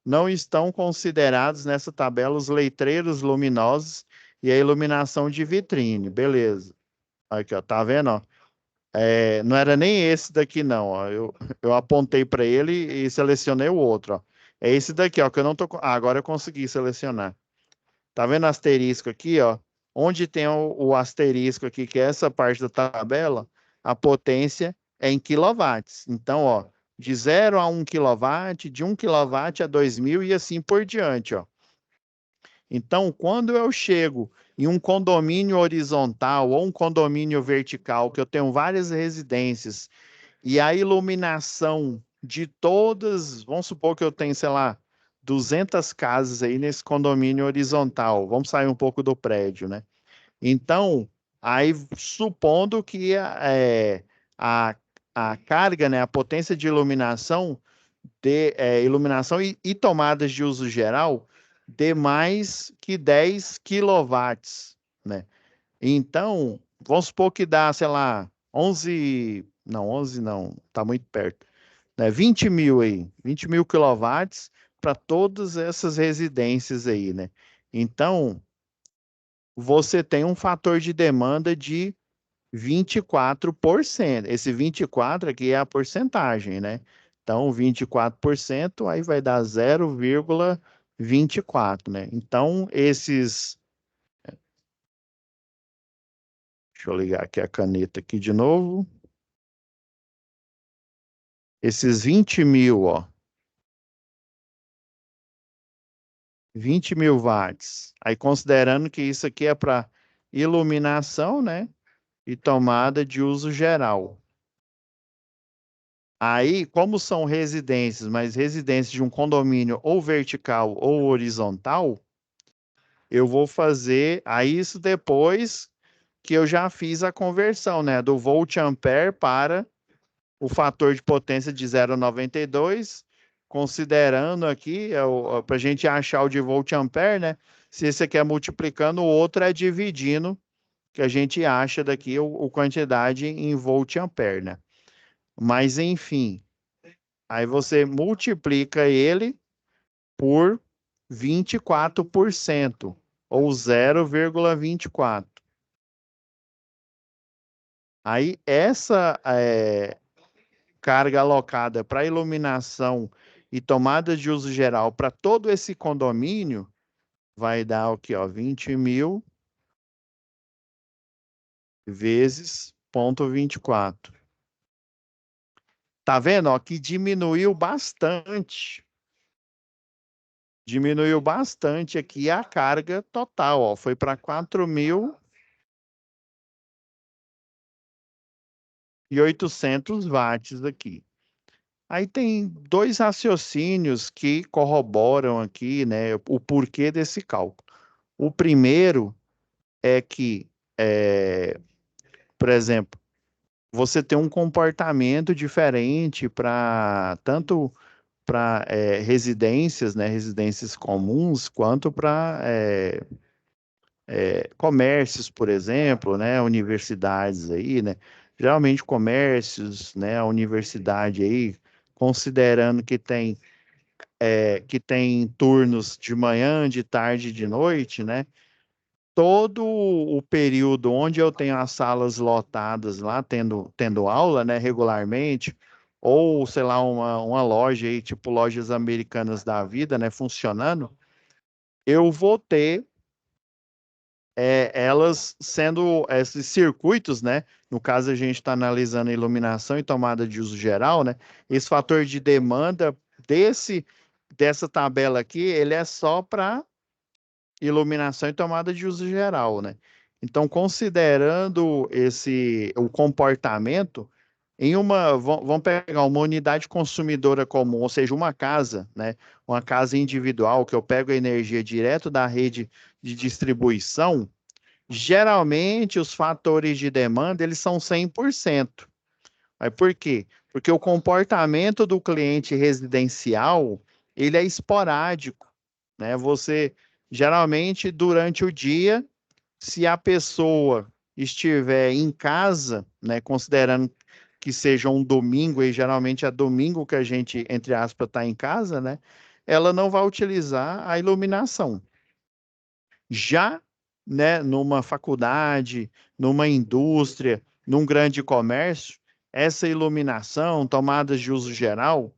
Não estão considerados nessa tabela os letreiros luminosos e a iluminação de vitrine. Beleza. Aqui, ó, tá vendo, ó? Não era nem esse daqui, não, ó. Eu apontei para ele e selecionei o outro, ó. É esse daqui, ó, que eu não tô. Agora eu consegui selecionar. Tá vendo o asterisco aqui, ó? Onde tem o asterisco aqui, que é essa parte da tabela, a potência é em quilowatts. Então, ó, de 0 a 1 quilowatt, de 1 quilowatt a 2.000 e assim por diante, ó. Então, quando eu chego em um condomínio horizontal ou um condomínio vertical, que eu tenho várias residências, e a iluminação de todas, vamos supor que eu tenho, sei lá, 200 casas aí nesse condomínio horizontal. Vamos sair um pouco do prédio, né? Então, Aí, supondo que a, a carga, né, a potência de iluminação, iluminação e tomadas de uso geral, dê mais que 10 quilowatts, né? Então, vamos supor que dá, sei lá, 11 não, tá muito perto, né? 20 mil aí, 20 mil quilowatts para todas essas residências aí, né? Então, você tem um fator de demanda de 24%. Esse 24 aqui é a porcentagem, né? Então, 24% aí vai dar 0,24, né? Então, deixa eu ligar aqui a caneta aqui de novo. Esses 20 mil, ó. 20 mil watts. Aí, considerando que isso aqui é para iluminação, né? E tomada de uso geral. Aí, como são residências, mas residências de um condomínio ou vertical ou horizontal, eu vou fazer aí isso depois que eu já fiz a conversão, né, do volt ampere para o fator de potência de 0,92, considerando aqui para a gente achar o de volt ampere, né? Se esse aqui é multiplicando, o outro é dividindo, que a gente acha daqui o quantidade em volt ampere, né? Mas enfim, aí você multiplica ele por 24%, ou 0,24. Aí essa carga alocada para iluminação e tomada de uso geral para todo esse condomínio vai dar o que, ó, 20 mil vezes 0,24. Tá vendo, ó, que diminuiu bastante. Diminuiu bastante aqui a carga total, ó, foi para 4.800 watts aqui. Aí tem dois raciocínios que corroboram aqui, né, o porquê desse cálculo. O primeiro é que, por exemplo, você tem um comportamento diferente para tanto para residências, né, residências comuns, quanto para comércios, por exemplo, né, universidades aí, né, geralmente comércios, né, a universidade aí, considerando que tem turnos de manhã, de tarde e de noite, né, todo o período onde eu tenho as salas lotadas lá, tendo aula, né, regularmente, ou, sei lá, uma loja aí, tipo lojas americanas da vida, né, funcionando, eu vou ter elas sendo esses circuitos, né? No caso, a gente está analisando a iluminação e tomada de uso geral, né? Esse fator de demanda dessa tabela aqui, ele é só para iluminação e tomada de uso geral, né? Então, considerando o comportamento, vamos pegar uma unidade consumidora comum, ou seja, uma casa, né? Uma casa individual, que eu pego a energia direto da rede de distribuição, geralmente os fatores de demanda, eles são 100%. Mas por quê? Porque o comportamento do cliente residencial, ele é esporádico, né? Geralmente, durante o dia, se a pessoa estiver em casa, né, considerando que seja um domingo, e geralmente é domingo que a gente, entre aspas, está em casa, né, ela não vai utilizar a iluminação. Já, né, numa faculdade, numa indústria, num grande comércio, essa iluminação, tomadas de uso geral,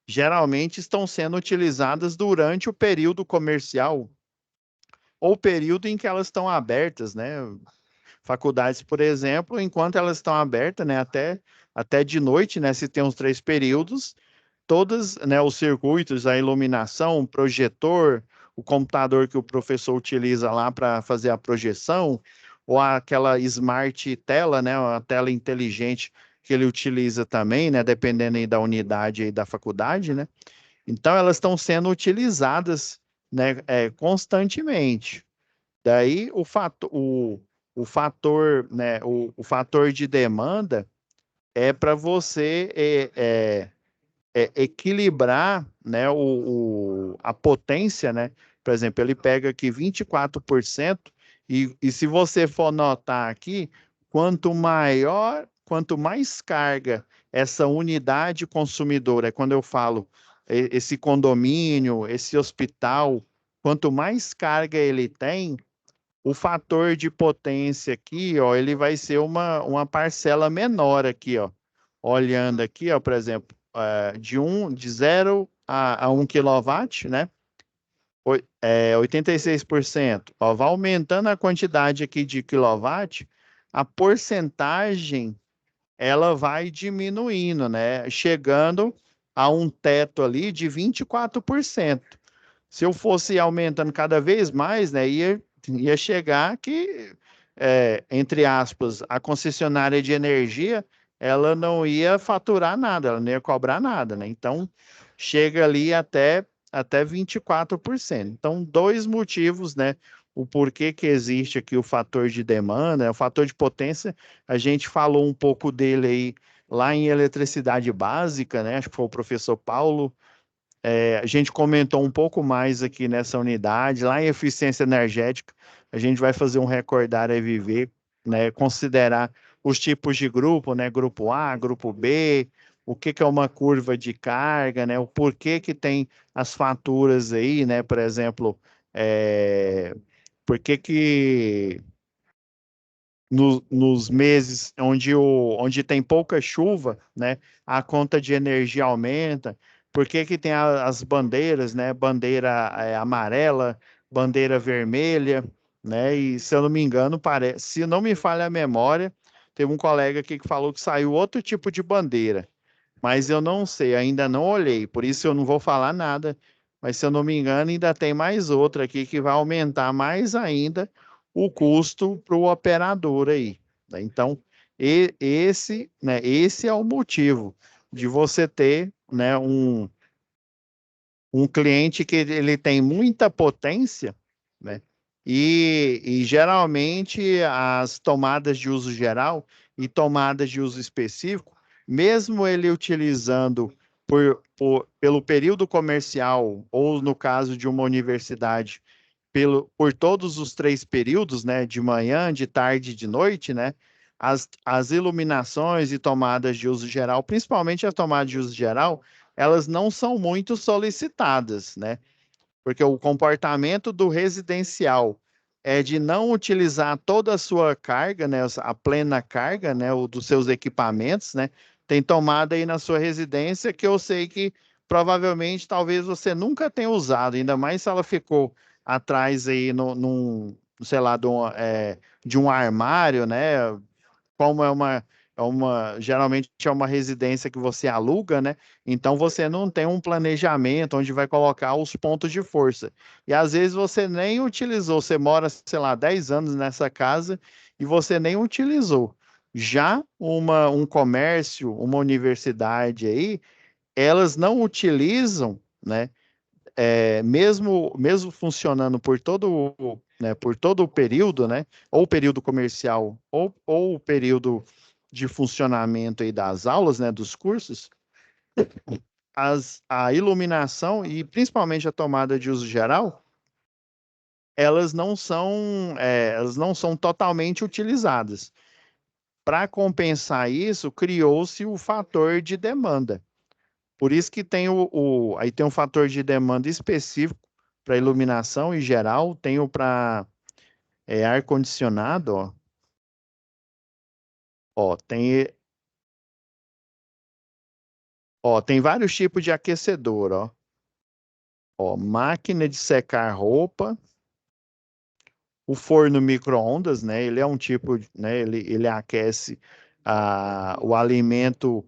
geralmente estão sendo utilizadas durante o período comercial ou período em que elas estão abertas, né? Faculdades, por exemplo, enquanto elas estão abertas, né, até de noite, né, se tem os 3 períodos, todas, né, os circuitos, a iluminação, o projetor, o computador que o professor utiliza lá para fazer a projeção, ou aquela smart tela, né, a tela inteligente que ele utiliza também, né, dependendo aí da unidade aí da faculdade, né? Então elas estão sendo utilizadas, né, constantemente. Daí o fator, né, o fator de demanda é para você equilibrar, né, a potência, né? Por exemplo, ele pega aqui 24%, e se você for notar aqui, quanto mais carga essa unidade consumidora, é quando eu falo esse condomínio, esse hospital, quanto mais carga ele tem, o fator de potência aqui, ó, ele vai ser uma parcela menor aqui, ó. Olhando aqui, ó, por exemplo, de 0 a 1 kW, né? 86%. Ó, vai aumentando a quantidade aqui de quilowatt, a porcentagem ela vai diminuindo, né? Chegando a um teto ali de 24%. Se eu fosse aumentando cada vez mais, né, ia chegar que, entre aspas, a concessionária de energia, ela não ia faturar nada, ela não ia cobrar nada, né? Então, chega ali até 24%. Então, dois motivos, né? O porquê que existe aqui o fator de demanda, né? O fator de potência, a gente falou um pouco dele aí lá em eletricidade básica, né? Acho que foi o professor Paulo. A gente comentou um pouco mais aqui nessa unidade, lá em eficiência energética, a gente vai fazer um recordar e viver, né, considerar os tipos de grupo, né, grupo A, grupo B, o que que é uma curva de carga, né, o porquê que tem as faturas aí, né, por exemplo, por que nos meses onde tem pouca chuva, né, a conta de energia aumenta. Por que que tem as bandeiras, né? Bandeira amarela, bandeira vermelha, né? E se eu não me engano, se não me falha a memória, teve um colega aqui que falou que saiu outro tipo de bandeira, mas eu não sei, ainda não olhei, por isso eu não vou falar nada. Mas se eu não me engano, ainda tem mais outra aqui que vai aumentar mais ainda o custo para o operador aí, né? Então, esse é o motivo de você ter, né, um cliente que ele tem muita potência, né? E geralmente as tomadas de uso geral e tomadas de uso específico, mesmo ele utilizando pelo período comercial, ou no caso de uma universidade, por todos os três períodos, né, de manhã, de tarde e de noite, né, as iluminações e tomadas de uso geral, principalmente a tomada de uso geral, elas não são muito solicitadas, né? Porque o comportamento do residencial é de não utilizar toda a sua carga, né, a plena carga, né, dos seus equipamentos, né? Tem tomada aí na sua residência que eu sei que provavelmente talvez você nunca tenha usado, ainda mais se ela ficou atrás aí sei lá, de um armário, né? Como geralmente é uma residência que você aluga, né? Então você não tem um planejamento onde vai colocar os pontos de força. E às vezes você nem utilizou, você mora, sei lá, 10 anos nessa casa e você nem utilizou. Já um comércio, uma universidade aí, elas não utilizam, né? Mesmo funcionando por todo o período, né, ou o período comercial, ou o período de funcionamento aí das aulas, né, dos cursos, a iluminação e principalmente a tomada de uso geral, elas não são totalmente utilizadas. Para compensar isso, criou-se o fator de demanda. Por isso que tem aí tem um fator de demanda específico para iluminação em geral, tem o para ar-condicionado, ó, tem vários tipos de aquecedor, ó, máquina de secar roupa, o forno micro-ondas, né? Ele é um tipo, né? Ele aquece o alimento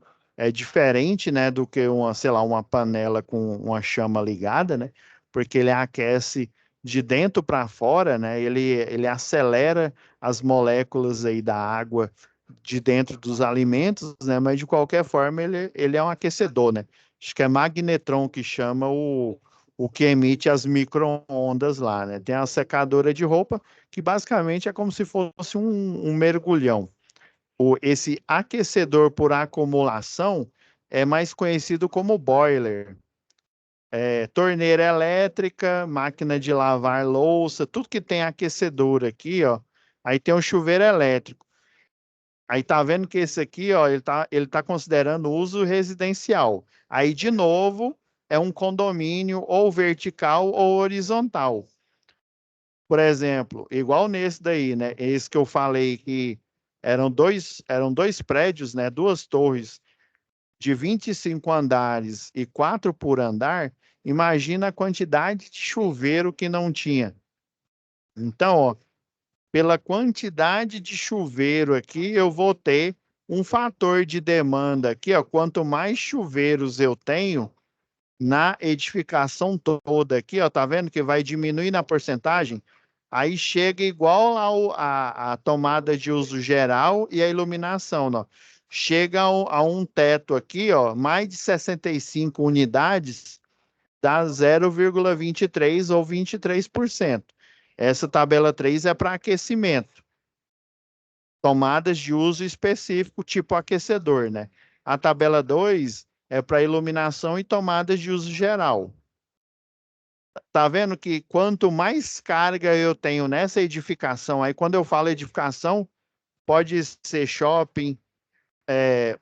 diferente, né? Do que sei lá, uma panela com uma chama ligada, né? Porque ele aquece de dentro para fora, né? Ele acelera as moléculas aí da água de dentro dos alimentos, né? Mas de qualquer forma ele é um aquecedor, né? Acho que é magnetron que chama o o que emite as micro-ondas lá, né? Tem a secadora de roupa, que basicamente é como se fosse um mergulhão. Esse aquecedor por acumulação é mais conhecido como boiler. Torneira elétrica, máquina de lavar louça, tudo que tem aquecedor aqui, ó. Aí tem o chuveiro elétrico. Aí tá vendo que esse aqui, ó, ele tá considerando uso residencial. Aí, de novo, é um condomínio ou vertical ou horizontal. Por exemplo, igual nesse daí, né? Esse que eu falei que eram dois prédios, né? Duas torres de 25 andares e 4 por andar. Imagina a quantidade de chuveiro que não tinha. Então, ó, pela quantidade de chuveiro aqui, eu vou ter um fator de demanda aqui, ó. Quanto mais chuveiros eu tenho na edificação toda aqui, ó, tá vendo que vai diminuir na porcentagem? Aí chega igual a tomada de uso geral e a iluminação, ó. Chega a um teto aqui, ó, mais de 65 unidades, dá 0,23 ou 23%. Essa tabela 3 é para aquecimento. Tomadas de uso específico, tipo aquecedor, né? A tabela 2 é para iluminação e tomadas de uso geral. Tá vendo que quanto mais carga eu tenho nessa edificação, aí quando eu falo edificação, pode ser shopping,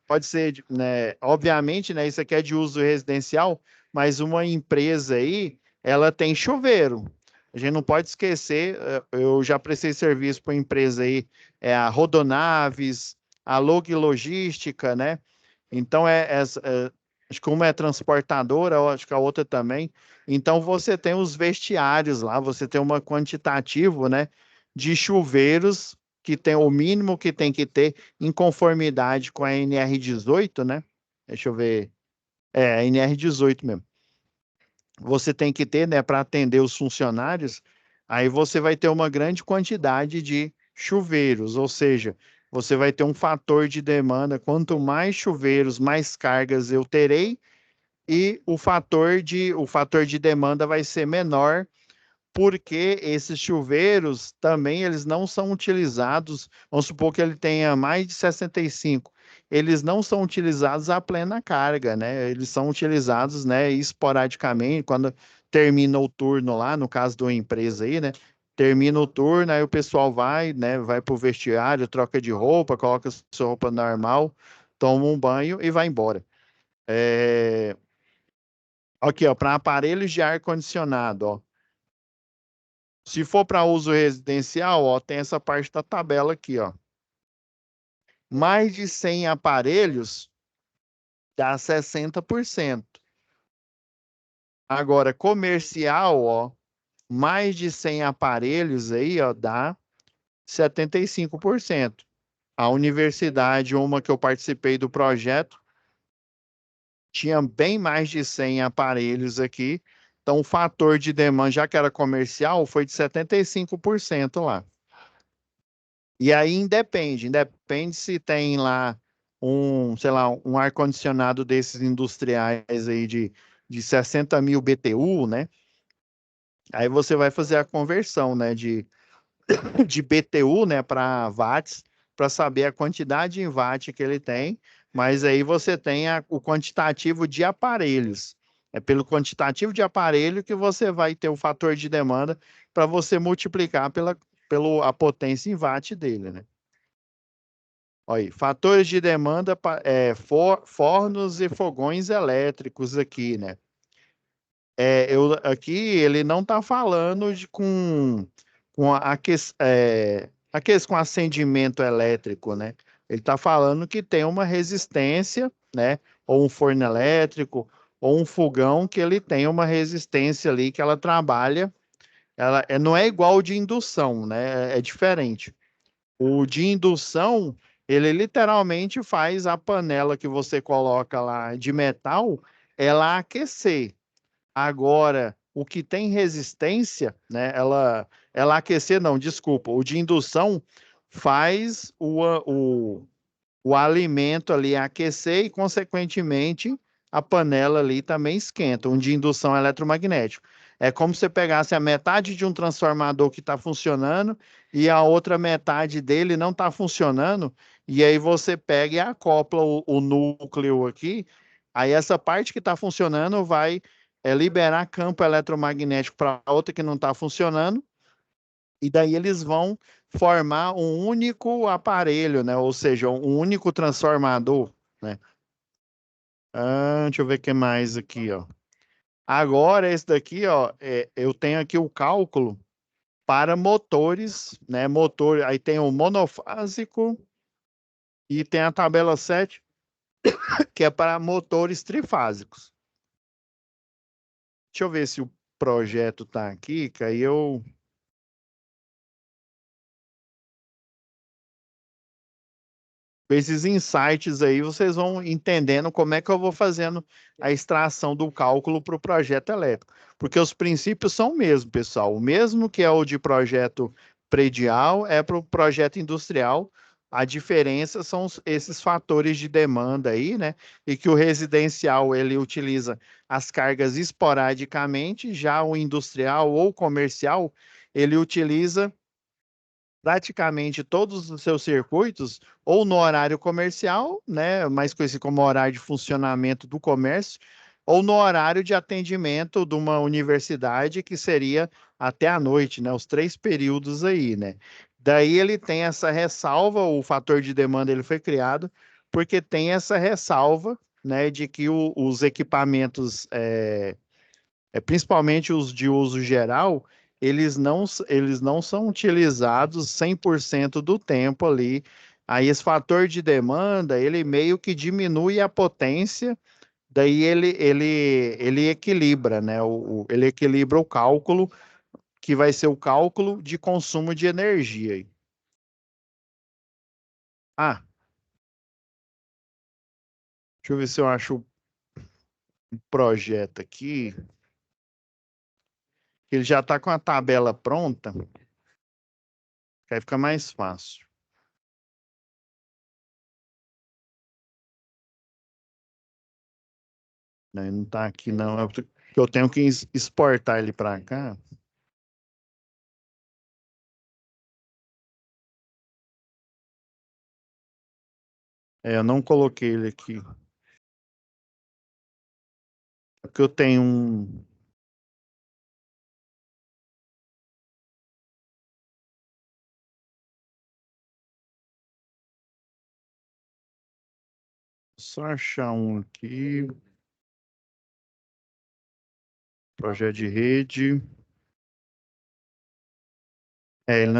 pode ser, né, obviamente, né, isso aqui é de uso residencial, mas uma empresa aí, ela tem chuveiro. A gente não pode esquecer, eu já prestei serviço para uma empresa aí, a Rodonaves, a Log Logística, né? Então, acho que uma é transportadora, eu acho que a outra também. Então, você tem os vestiários lá, você tem uma quantitativo, né, de chuveiros que tem o mínimo que tem que ter em conformidade com a NR18, né? Deixa eu ver. A NR18 mesmo. Você tem que ter, né, para atender os funcionários, aí você vai ter uma grande quantidade de chuveiros, ou seja, você vai ter um fator de demanda. Quanto mais chuveiros, mais cargas eu terei, e o fator de demanda vai ser menor, porque esses chuveiros também eles não são utilizados, vamos supor que ele tenha mais de 65, eles não são utilizados à plena carga, né? Eles são utilizados, né, esporadicamente, quando termina o turno lá, no caso de uma empresa aí, né? Termina o turno, aí o pessoal vai, né, vai para o vestiário, troca de roupa, coloca sua roupa normal, toma um banho e vai embora. Aqui, ó, para aparelhos de ar-condicionado, ó. Se for para uso residencial, ó, tem essa parte da tabela aqui, ó. Mais de 100 aparelhos dá 60%. Agora, comercial, ó, mais de 100 aparelhos aí, ó, dá 75%. A universidade, uma que eu participei do projeto, tinha bem mais de 100 aparelhos aqui. Então, o fator de demanda, já que era comercial, foi de 75% lá. E aí independe se tem lá sei lá, um ar-condicionado desses industriais aí de 60 mil BTU, né? Aí você vai fazer a conversão, né, de BTU, né, para watts, para saber a quantidade em watt que ele tem, mas aí você tem o quantitativo de aparelhos. É pelo quantitativo de aparelho que você vai ter o fator de demanda para você multiplicar pela potência em watt dele, né? Olha aí, fatores de demanda, fornos e fogões elétricos aqui, né? Aqui ele não está falando com acendimento elétrico, né? Ele está falando que tem uma resistência, né? Ou um forno elétrico, ou um fogão que ele tem uma resistência ali que ela trabalha. Ela não é igual o de indução, né? É diferente. O de indução, ele literalmente faz a panela que você coloca lá de metal, ela aquecer. Agora, o que tem resistência, né? Ela aquecer, não, desculpa. O de indução faz o alimento ali aquecer e, consequentemente, a panela ali também esquenta, um de indução eletromagnética. É como se você pegasse a metade de um transformador que está funcionando e a outra metade dele não está funcionando, e aí você pega e acopla o núcleo aqui, aí essa parte que está funcionando vai liberar campo eletromagnético para a outra que não está funcionando, e daí eles vão formar um único aparelho, né? Ou seja, um único transformador, né? Deixa eu ver o que mais aqui, ó. Agora, esse daqui, ó, eu tenho aqui o cálculo para motores, né? Motor, aí tem o monofásico e tem a tabela 7, que é para motores trifásicos. Deixa eu ver se o projeto tá aqui, que aí eu... Com esses insights aí, vocês vão entendendo como é que eu vou fazendo a extração do cálculo para o projeto elétrico. Porque os princípios são o mesmo, pessoal. O mesmo que é o de projeto predial é para o projeto industrial. A diferença são esses fatores de demanda aí, né? E que o residencial ele utiliza as cargas esporadicamente, já o industrial ou comercial ele utiliza praticamente todos os seus circuitos, ou no horário comercial, né, mais conhecido como horário de funcionamento do comércio, ou no horário de atendimento de uma universidade, que seria até a noite, né, os 3 períodos aí, né. Daí ele tem essa ressalva, o fator de demanda ele foi criado, porque tem essa ressalva, né, de que os equipamentos principalmente os de uso geral, eles não são utilizados 100% do tempo ali. Aí esse fator de demanda, ele meio que diminui a potência, daí ele equilibra, né? Ele equilibra o cálculo, que vai ser o cálculo de consumo de energia. Ah, deixa eu ver se eu acho um projeto aqui. Ele já está com a tabela pronta, que aí fica mais fácil. Né? Não está aqui, não. Eu tenho que exportar ele para cá. Eu não coloquei ele aqui. Porque eu tenho um. Só achar um aqui. Projeto de rede.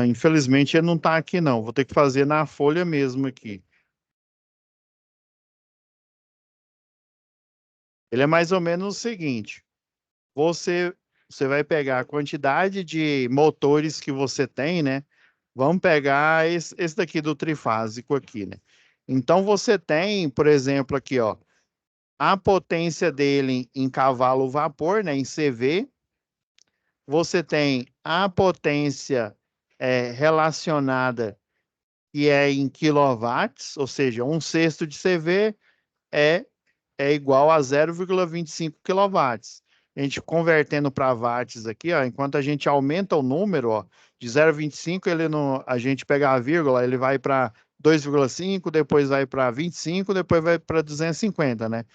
Infelizmente ele não está aqui, não. Vou ter que fazer na folha mesmo aqui. Ele é mais ou menos o seguinte: você, você vai pegar a quantidade de motores que você tem, né? Vamos pegar esse daqui do trifásico aqui, né? Então você tem, por exemplo, aqui, ó, a potência dele em cavalo vapor, né, em CV. Você tem a potência relacionada, que é em quilowatts, ou seja, 1/6 de CV é, é igual a 0,25 quilowatts. A gente convertendo para watts aqui, ó, enquanto a gente aumenta o número, ó, de 0,25, a gente pega a vírgula, ele vai para 2,5, depois vai para 25, depois vai para 250, né?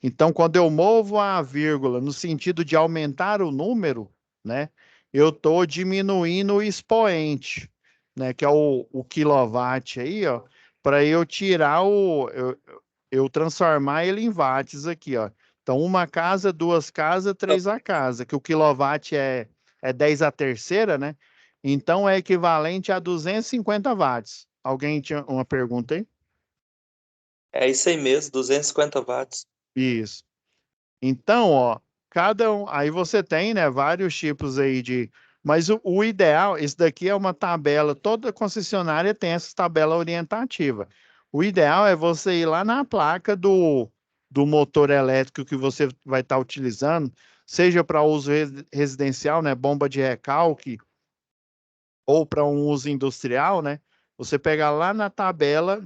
Então, quando eu movo a vírgula no sentido de aumentar o número, né, eu estou diminuindo o expoente, né, que é o quilowatt aí, ó, para eu tirar eu transformar ele em watts aqui, ó. Então, uma casa, duas casas, três a casa, que o quilowatt é 10 a terceira, né? Então, é equivalente a 250 watts. Alguém tinha uma pergunta aí? É isso aí mesmo, 250 watts. Isso. Então, ó, cada um, aí você tem, né, vários tipos aí mas o ideal, esse daqui é uma tabela, toda concessionária tem essa tabela orientativa. O ideal é você ir lá na placa do motor elétrico que você vai estar utilizando, seja para uso residencial, né, bomba de recalque, ou para um uso industrial, né? Você pega lá na tabela,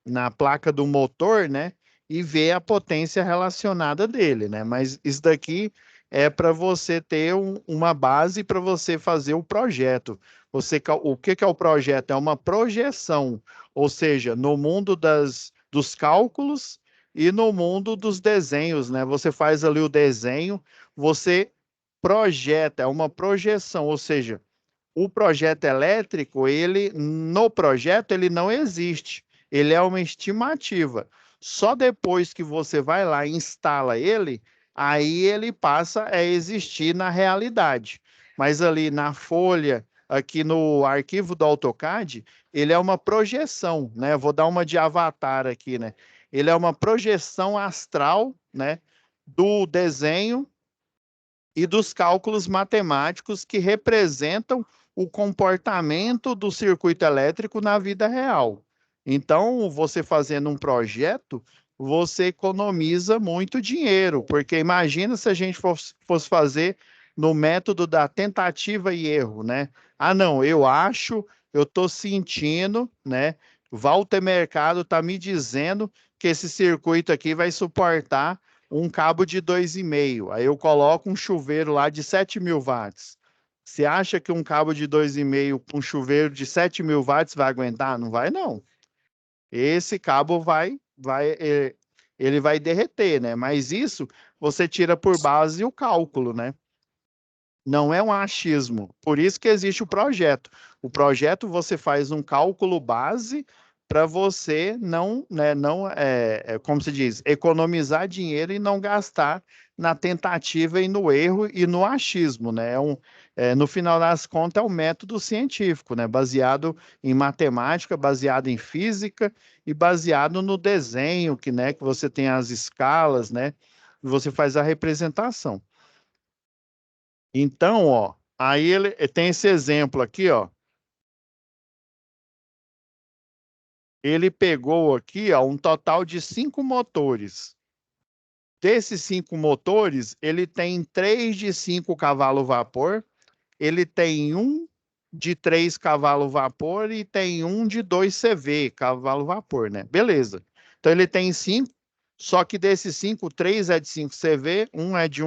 na placa do motor, né? e ver a potência relacionada dele, né? Mas isso daqui é para você ter uma base para você fazer o projeto. O que é o projeto? É uma projeção, ou seja, no mundo dos cálculos e no mundo dos desenhos, né? Você faz ali o desenho, você projeta, é uma projeção, ou seja, o projeto elétrico, no projeto, ele não existe. Ele é uma estimativa. Só depois que você vai lá e instala ele, aí ele passa a existir na realidade. Mas ali na folha, aqui no arquivo do AutoCAD, ele é uma projeção, né? Vou dar uma de Avatar aqui, né? Ele é uma projeção astral, né? Do desenho e dos cálculos matemáticos que representam o comportamento do circuito elétrico na vida real. Então, você fazendo um projeto, você economiza muito dinheiro, porque imagina se a gente fosse fazer no método da tentativa e erro, né? Ah, não, eu acho, eu estou sentindo, né? Walter Mercado está me dizendo que esse circuito aqui vai suportar um cabo de 2,5. Aí eu coloco um chuveiro lá de 7.000 watts. Você acha que um cabo de 2,5 com um chuveiro de 7.000 watts vai aguentar? Não vai, não. Esse cabo ele vai derreter, né? Mas isso você tira por base o cálculo, né? Não é um achismo. Por isso que existe o projeto. O projeto você faz um cálculo base para você não, né, como se diz, economizar dinheiro e não gastar na tentativa e no erro e no achismo, né? No final das contas, é um método científico, né? Baseado em matemática, baseado em física e baseado no desenho, que você tem as escalas, né? E você faz a representação. Então, ó, aí ele tem esse exemplo aqui, ó. Ele pegou aqui, ó, um total de 5 motores. Desses 5 motores, ele tem 3 de 5 cavalos vapor, ele tem um de 3 cavalos vapor e tem um de 2 CV, cavalo vapor, né? Beleza. Então ele tem 5, só que desses 5, 3 é de 5 CV, um é de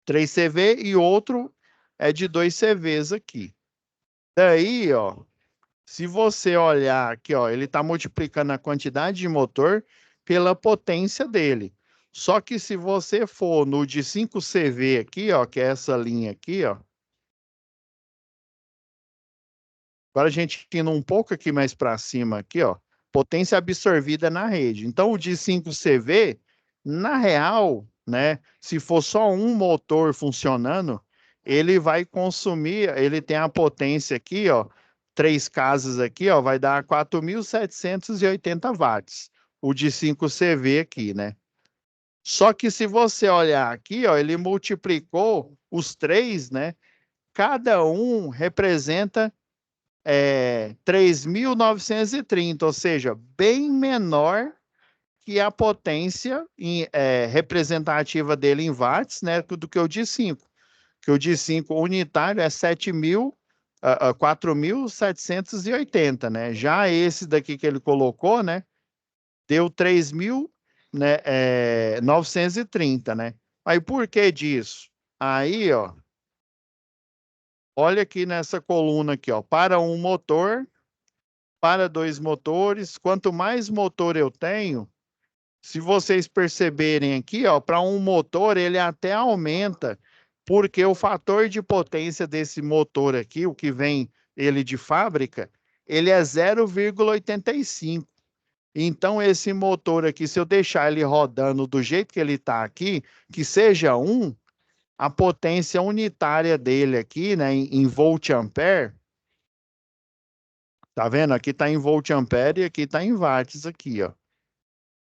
3 CV e outro é de 2 CVs aqui. Daí, ó, se você olhar aqui, ó, ele está multiplicando a quantidade de motor pela potência dele. Só que se você for no de 5 CV aqui, ó, que é essa linha aqui, ó. Agora a gente indo um pouco aqui mais para cima aqui, ó, potência absorvida na rede. Então o de 5 CV, na real, né, se for só um motor funcionando, ele vai consumir, ele tem a potência aqui, ó, 3 casas aqui, ó, vai dar 4.780 watts. O de 5 CV aqui, né? Só que se você olhar aqui, ó, ele multiplicou os 3, né? Cada um representa 3.930, ou seja, bem menor que a potência representativa dele em watts, né, do que o de 5. Que o de 5 unitário é 4.780, né? Já esse daqui que ele colocou, né, deu 3.930, né, 930, né? Aí por que disso? Aí, ó, olha aqui nessa coluna aqui, ó, para um motor, para 2 motores. Quanto mais motor eu tenho, se vocês perceberem aqui, ó, para um motor ele até aumenta, porque o fator de potência desse motor aqui, o que vem ele de fábrica, ele é 0,85. Então esse motor aqui, se eu deixar ele rodando do jeito que ele está aqui, que seja 1, a potência unitária dele aqui, né, em volt-ampere. Tá vendo? Aqui está em volt-ampere e aqui está em watts aqui, ó.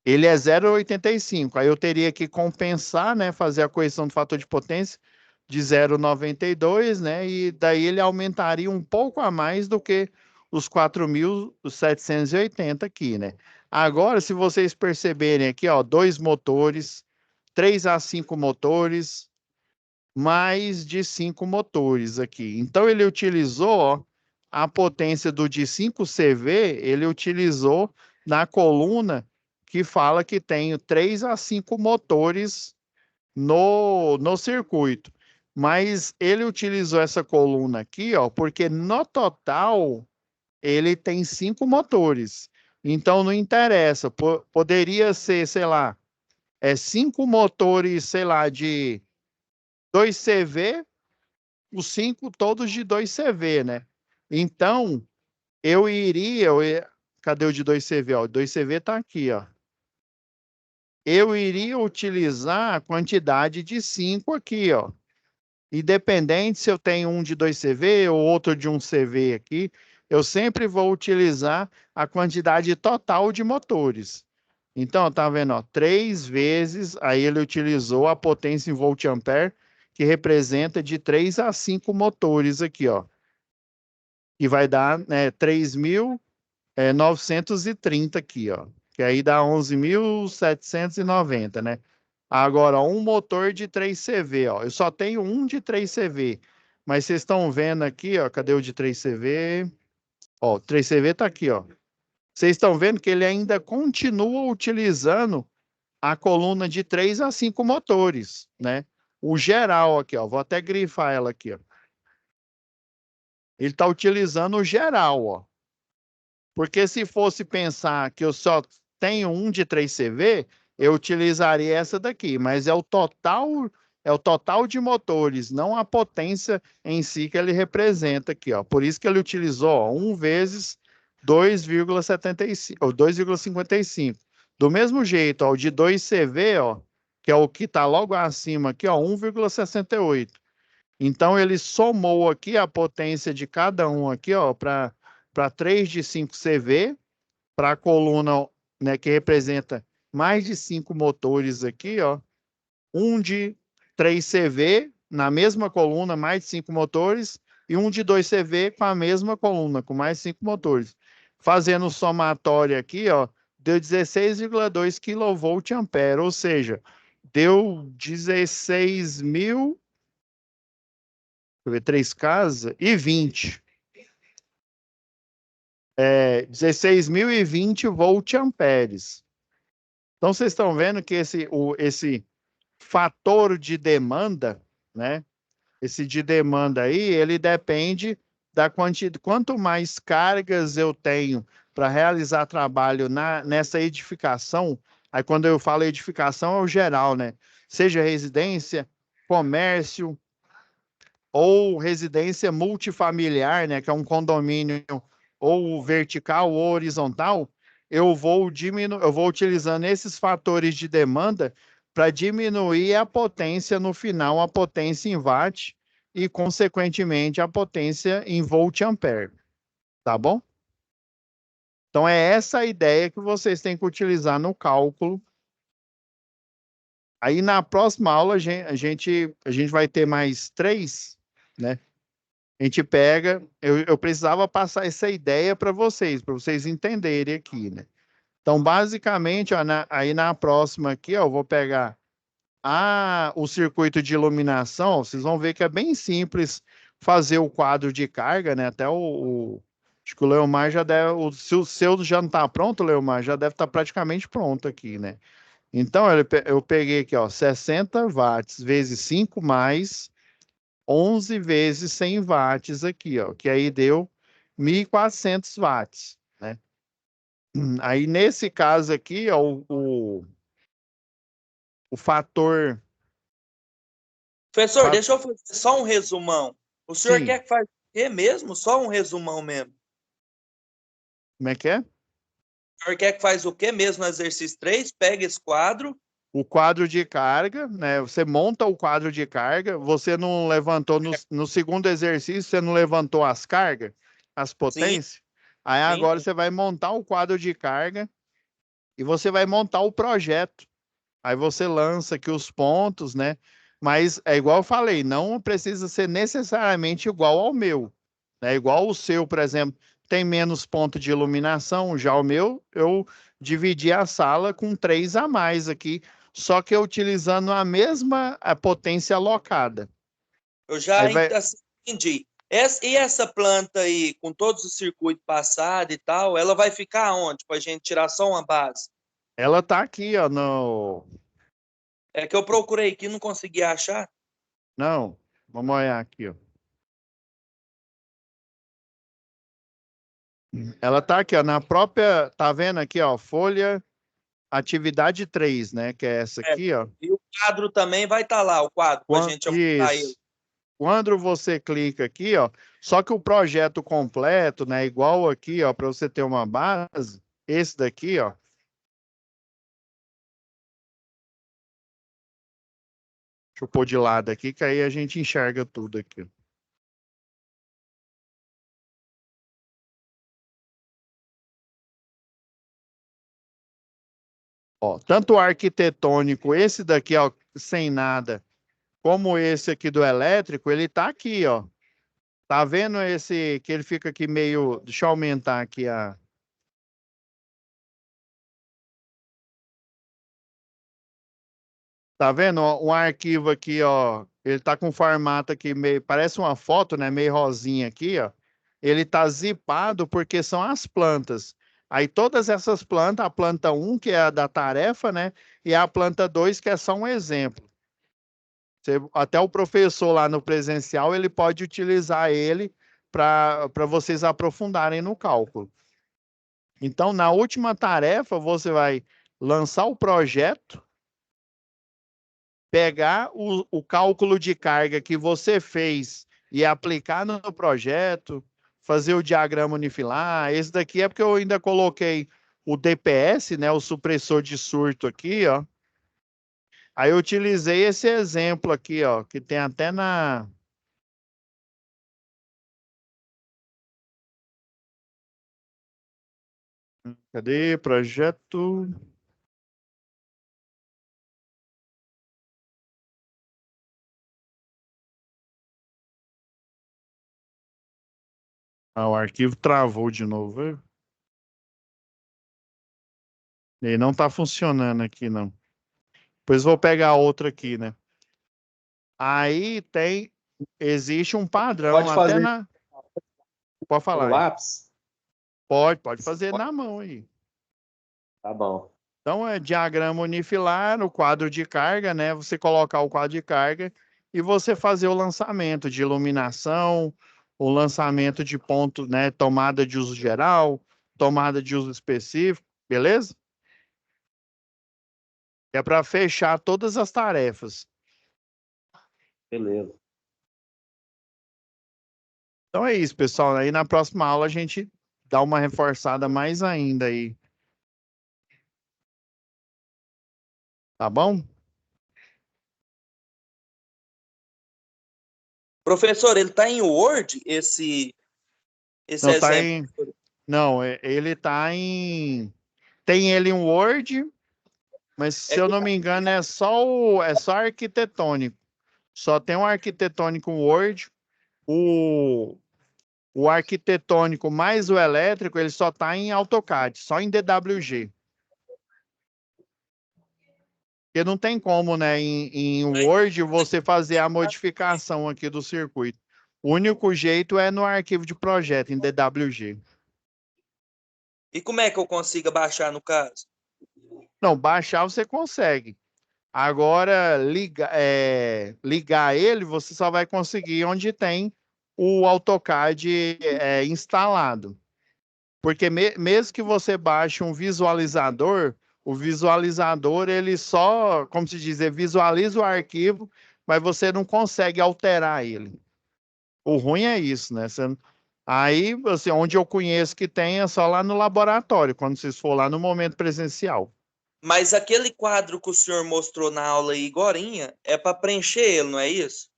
Ele é 0,85. Aí eu teria que compensar, né, fazer a correção do fator de potência de 0,92, né? E daí ele aumentaria um pouco a mais do que os 4.780 aqui, né? Agora, se vocês perceberem aqui, ó, 2 motores, 3 a 5 motores, mais de 5 motores aqui. Então ele utilizou, ó, a potência do de 5 CV, ele utilizou na coluna que fala que tem 3 a 5 motores no circuito. Mas ele utilizou essa coluna aqui, ó, porque no total ele tem 5 motores. Então não interessa, poderia ser, sei lá, 5 motores, sei lá, de 2 CV, os 5 todos de 2 CV, né? Então, cadê o de 2 CV? Ó, o 2 CV tá aqui, ó. Eu iria utilizar a quantidade de 5 aqui, ó. Independente se eu tenho um de 2 CV ou outro de 1 CV aqui, eu sempre vou utilizar a quantidade total de motores. Então, tá vendo, ó, 3 vezes, aí ele utilizou a potência em volt-ampere, que representa de 3 a 5 motores aqui, ó. Que vai dar, 3.930 aqui, ó. Que aí dá 11.790, né? Agora, um motor de 3 CV, ó. Eu só tenho um de 3 CV. Mas vocês estão vendo aqui, ó. Cadê o de 3 CV? Ó, o 3 CV tá aqui, ó. Vocês estão vendo que ele ainda continua utilizando a coluna de 3 a 5 motores, né? O geral aqui, ó. Vou até grifar ela aqui, ó. Ele está utilizando o geral, ó. Porque se fosse pensar que eu só tenho um de 3 CV, eu utilizaria essa daqui, mas é o total de motores, não a potência em si que ele representa aqui, ó. Por isso que ele utilizou, ó, 1 vezes 2,75 ou 2,55. Do mesmo jeito, ó, o de 2 CV, ó, que é o que está logo acima aqui, ó, 1,68. Então ele somou aqui a potência de cada um aqui, ó, para 3 de 5 CV, para a coluna, né, que representa mais de 5 motores aqui, ó, um de 3 CV na mesma coluna, mais de 5 motores, e um de 2 CV com a mesma coluna, com mais 5 motores. Fazendo o somatório aqui, ó, deu 16,2 kVA, ou seja, deu 16.000, deixa eu ver, 3 casas, e 20. 16.020 volt-amperes. Então, vocês estão vendo que esse fator de demanda, né? Esse de demanda aí, ele depende da quantidade. Quanto mais cargas eu tenho para realizar trabalho nessa edificação, aí quando eu falo edificação é o geral, né? Seja residência, comércio, ou residência multifamiliar, né, que é um condomínio ou vertical ou horizontal, eu vou utilizando esses fatores de demanda para diminuir a potência no final, a potência em watt e, consequentemente, a potência em volt-ampere. Tá bom? Então, é essa a ideia que vocês têm que utilizar no cálculo. Aí, na próxima aula, a gente vai ter mais 3, né? A gente pega, eu precisava passar essa ideia para vocês entenderem aqui, né? Então, basicamente, ó, aí na próxima aqui, ó, eu vou pegar o circuito de iluminação, ó, vocês vão ver que é bem simples fazer o quadro de carga, né? Até acho que o Leomar já deve, se o seu já não está pronto, Leomar, já deve estar praticamente pronto aqui, né? Então, eu peguei aqui, ó, 60 watts vezes 5 mais 11 vezes 100 watts aqui, ó, que aí deu 1.400 watts, né? Aí, nesse caso aqui, ó, o fator... Professor, deixa eu fazer só um resumão. O senhor Sim. quer que faça o quê mesmo? Só um resumão mesmo. Como é que é? O senhor quer que faz o quê mesmo no exercício 3? Pega esse quadro. O quadro de carga, né? Você monta o quadro de carga, você não levantou no segundo exercício, você não levantou as cargas, as Sim, potências. Aí sim. agora você vai montar o quadro de carga e você vai montar o projeto. Aí você lança aqui os pontos, né? Mas é igual eu falei, não precisa ser necessariamente igual ao meu, né? Igual o seu, por exemplo, tem menos ponto de iluminação, já o meu, eu dividi a sala com 3 a mais aqui, só que eu utilizando a mesma potência alocada. Eu já Aí vai, entendi. E essa planta aí, com todos os circuitos passados e tal, ela vai ficar onde? Para a gente tirar só uma base? Ela tá aqui, ó, no... É que eu procurei aqui e não consegui achar. Não, vamos olhar aqui, ó. Ela tá aqui, ó, na própria, tá vendo aqui, ó, folha atividade 3, né, que é essa É, aqui, ó. e o quadro também vai estar lá, o quadro, para a gente aumentar ele. Isso. Quando você clica aqui, ó, só que o projeto completo, né, igual aqui, ó, para você ter uma base, esse daqui, ó. Deixa eu pôr de lado aqui, que aí a gente enxerga tudo aqui. Ó, tanto o arquitetônico, esse daqui, ó, sem nada, como esse aqui do elétrico, ele tá aqui, ó. Tá vendo esse que ele fica aqui meio. Deixa eu aumentar aqui a. Tá vendo? Ó, um arquivo aqui, ó. Ele tá com formato aqui meio. Parece uma foto, né? Meio rosinha aqui, ó. Ele tá zipado porque são as plantas. Aí todas essas plantas, a planta um que é a da tarefa, né? E a planta 2 que é só um exemplo. Até o professor lá no presencial, ele pode utilizar ele para vocês aprofundarem no cálculo. Então, na última tarefa, você vai lançar o projeto, pegar o cálculo de carga que você fez e aplicar no projeto, fazer o diagrama unifilar. Esse daqui é porque eu ainda coloquei o DPS, né, o supressor de surto aqui, ó. Aí eu utilizei esse exemplo aqui, ó, que tem até na... Cadê? Projeto... Ah, o arquivo travou de novo. Ele não está funcionando aqui, não. Depois vou pegar outra aqui, né? Aí tem, existe um padrão, Pode até fazer na... Pode com falar aí. lápis? Pode fazer na mão aí. Tá bom. Então, é diagrama unifilar, o quadro de carga, né? Você colocar o quadro de carga e você fazer o lançamento de iluminação, o lançamento de ponto, né? Tomada de uso geral, tomada de uso específico, beleza? É para fechar todas as tarefas. Beleza. Então é isso, pessoal. Aí na próxima aula a gente dá uma reforçada mais ainda aí. Tá bom? Professor, ele está em Word, esse Não tá exemplo? em. Não, ele tá em. Tem ele em Word, mas É se eu que não me engano é só arquitetônico. Só tem um arquitetônico Word. O, o arquitetônico mais o elétrico, ele só tá em AutoCAD, só em DWG. Porque não tem como, né, em Word você fazer a modificação aqui do circuito. O único jeito é no arquivo de projeto, em DWG. E como é que eu consigo baixar no caso? Não, baixar você consegue. Agora, ligar ele, você só vai conseguir onde tem o AutoCAD instalado. Porque mesmo que você baixe um visualizador, o visualizador, ele só, como se diz, visualiza o arquivo, mas você não consegue alterar ele. O ruim é isso, né? Aí, assim, onde eu conheço que tem é só lá no laboratório, quando vocês for lá no momento presencial. Mas aquele quadro que o senhor mostrou na aula aí, agorinha, é para preencher ele, não é isso?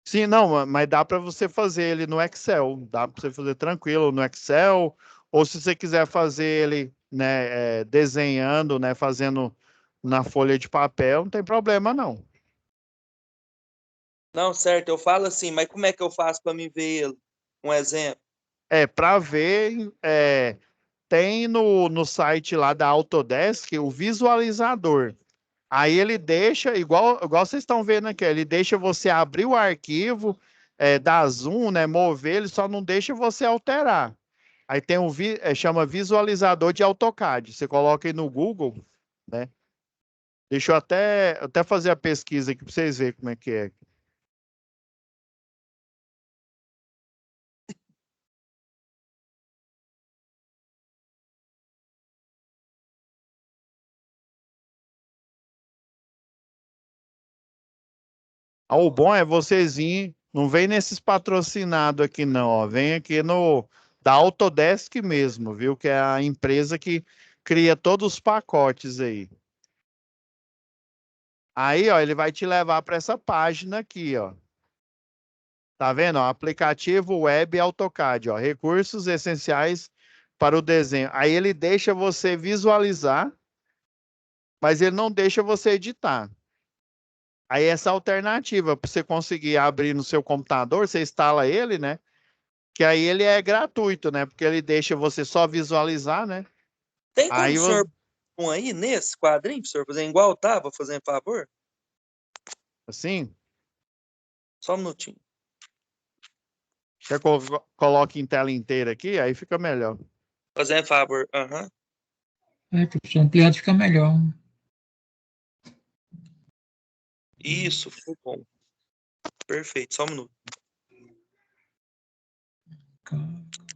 Sim, não, mas dá para você fazer ele no Excel, dá para você fazer tranquilo no Excel, ou se você quiser fazer ele, né, desenhando, né, fazendo na folha de papel, não tem problema não. Não, certo, eu falo assim, mas como é que eu faço para me ver ele? Um exemplo. Para ver, tem no site lá da Autodesk o visualizador. Aí ele deixa, igual vocês estão vendo aqui, ele deixa você abrir o arquivo, dar zoom, né, mover, ele só não deixa você alterar. Aí tem chama visualizador de AutoCAD. Você coloca aí no Google, né? Deixa eu até fazer a pesquisa aqui para vocês verem como é que é. O bom é vocês virem, não vem nesses patrocinados aqui não, ó. Vem aqui no da Autodesk mesmo, viu? Que é a empresa que cria todos os pacotes aí. Aí, ó, ele vai te levar para essa página aqui, ó. Tá vendo? Ó, aplicativo web AutoCAD, ó, recursos essenciais para o desenho. Aí ele deixa você visualizar, mas ele não deixa você editar. Aí essa alternativa para você conseguir abrir no seu computador, você instala ele, né? Que aí ele é gratuito, né? Porque ele deixa você só visualizar, né? Tem como Aí o senhor um aí nesse quadrinho, senhor, fazer igual tava, fazendo favor? assim, Só um minutinho. você coloca em tela inteira aqui, aí fica melhor. Fazendo favor. Aham. Professor, ampliado fica melhor. Isso, ficou bom. Perfeito, só um minuto.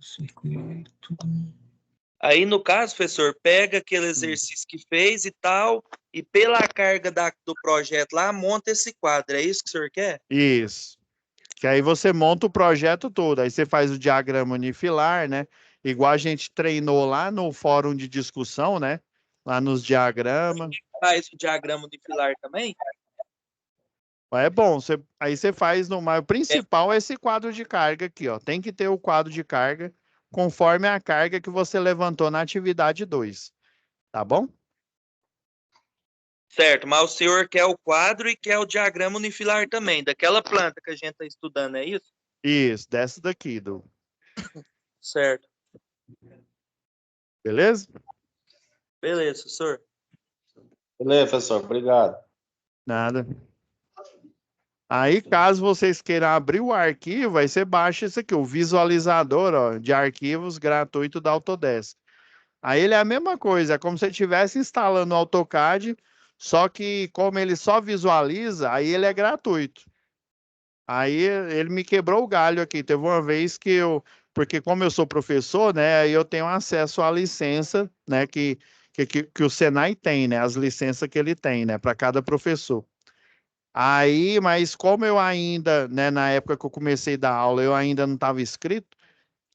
Circuito. Aí, no caso, professor, pega aquele exercício que fez e tal, e pela carga do projeto lá, monta esse quadro. É isso que o senhor quer? Isso. Que aí você monta o projeto todo. Aí você faz o diagrama unifilar, né? Igual a gente treinou lá no fórum de discussão, né? Lá nos diagramas. Faz o diagrama unifilar também? É bom, aí você faz no. Mas o principal é esse quadro de carga aqui, ó. Tem que ter o quadro de carga conforme a carga que você levantou na atividade 2. Tá bom? Certo, mas o senhor quer o quadro e quer o diagrama unifilar também, daquela planta que a gente está estudando, é isso? Isso, dessa daqui, Certo. beleza? Beleza, senhor. Beleza, professor. Obrigado. Nada. Aí, caso vocês queiram abrir o arquivo, aí você baixa isso aqui, o visualizador, ó, de arquivos gratuito da Autodesk. Aí ele é a mesma coisa, é como se você estivesse instalando o AutoCAD, só que como ele só visualiza, aí ele é gratuito. Aí ele me quebrou o galho aqui. Teve uma vez que porque como eu sou professor, né, aí eu tenho acesso à licença, né, que o Senai tem, né, as licenças que ele tem, né, para cada professor. Aí, mas como eu ainda, né, na época que eu comecei a dar aula, eu ainda não estava inscrito,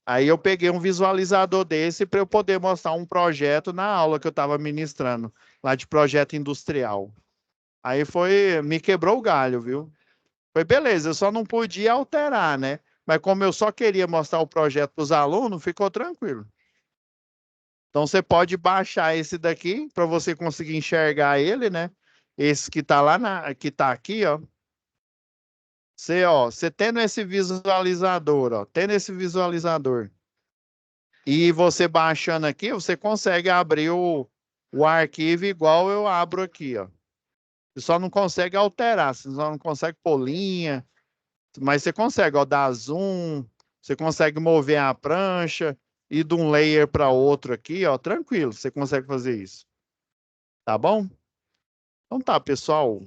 aí eu peguei um visualizador desse para eu poder mostrar um projeto na aula que eu estava ministrando, lá de projeto industrial. Aí me quebrou o galho, viu? Foi beleza, eu só não podia alterar, né? Mas como eu só queria mostrar o projeto para os alunos, ficou tranquilo. Então você pode baixar esse daqui para você conseguir enxergar ele, né? Esse que está que está aqui, ó. Você tendo esse visualizador, ó, tendo esse visualizador, e você baixando aqui, você consegue abrir o arquivo igual eu abro aqui, ó. Você só não consegue alterar, você só não consegue pôr linha, mas você consegue, ó, dar zoom, você consegue mover a prancha, ir de um layer para outro aqui, ó, tranquilo, você consegue fazer isso. Tá bom? Então tá, pessoal.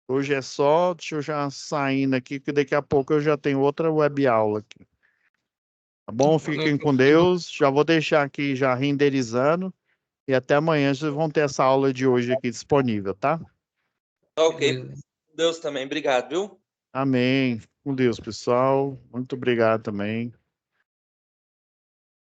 Hoje é só, deixa eu já saindo aqui, que daqui a pouco eu já tenho outra web aula aqui. Tá bom? Fiquem com Deus. Já vou deixar aqui já renderizando. E até amanhã vocês vão ter essa aula de hoje aqui disponível, tá? Ok. Deus também. Obrigado, viu? Amém. Com Deus, pessoal. Muito obrigado também.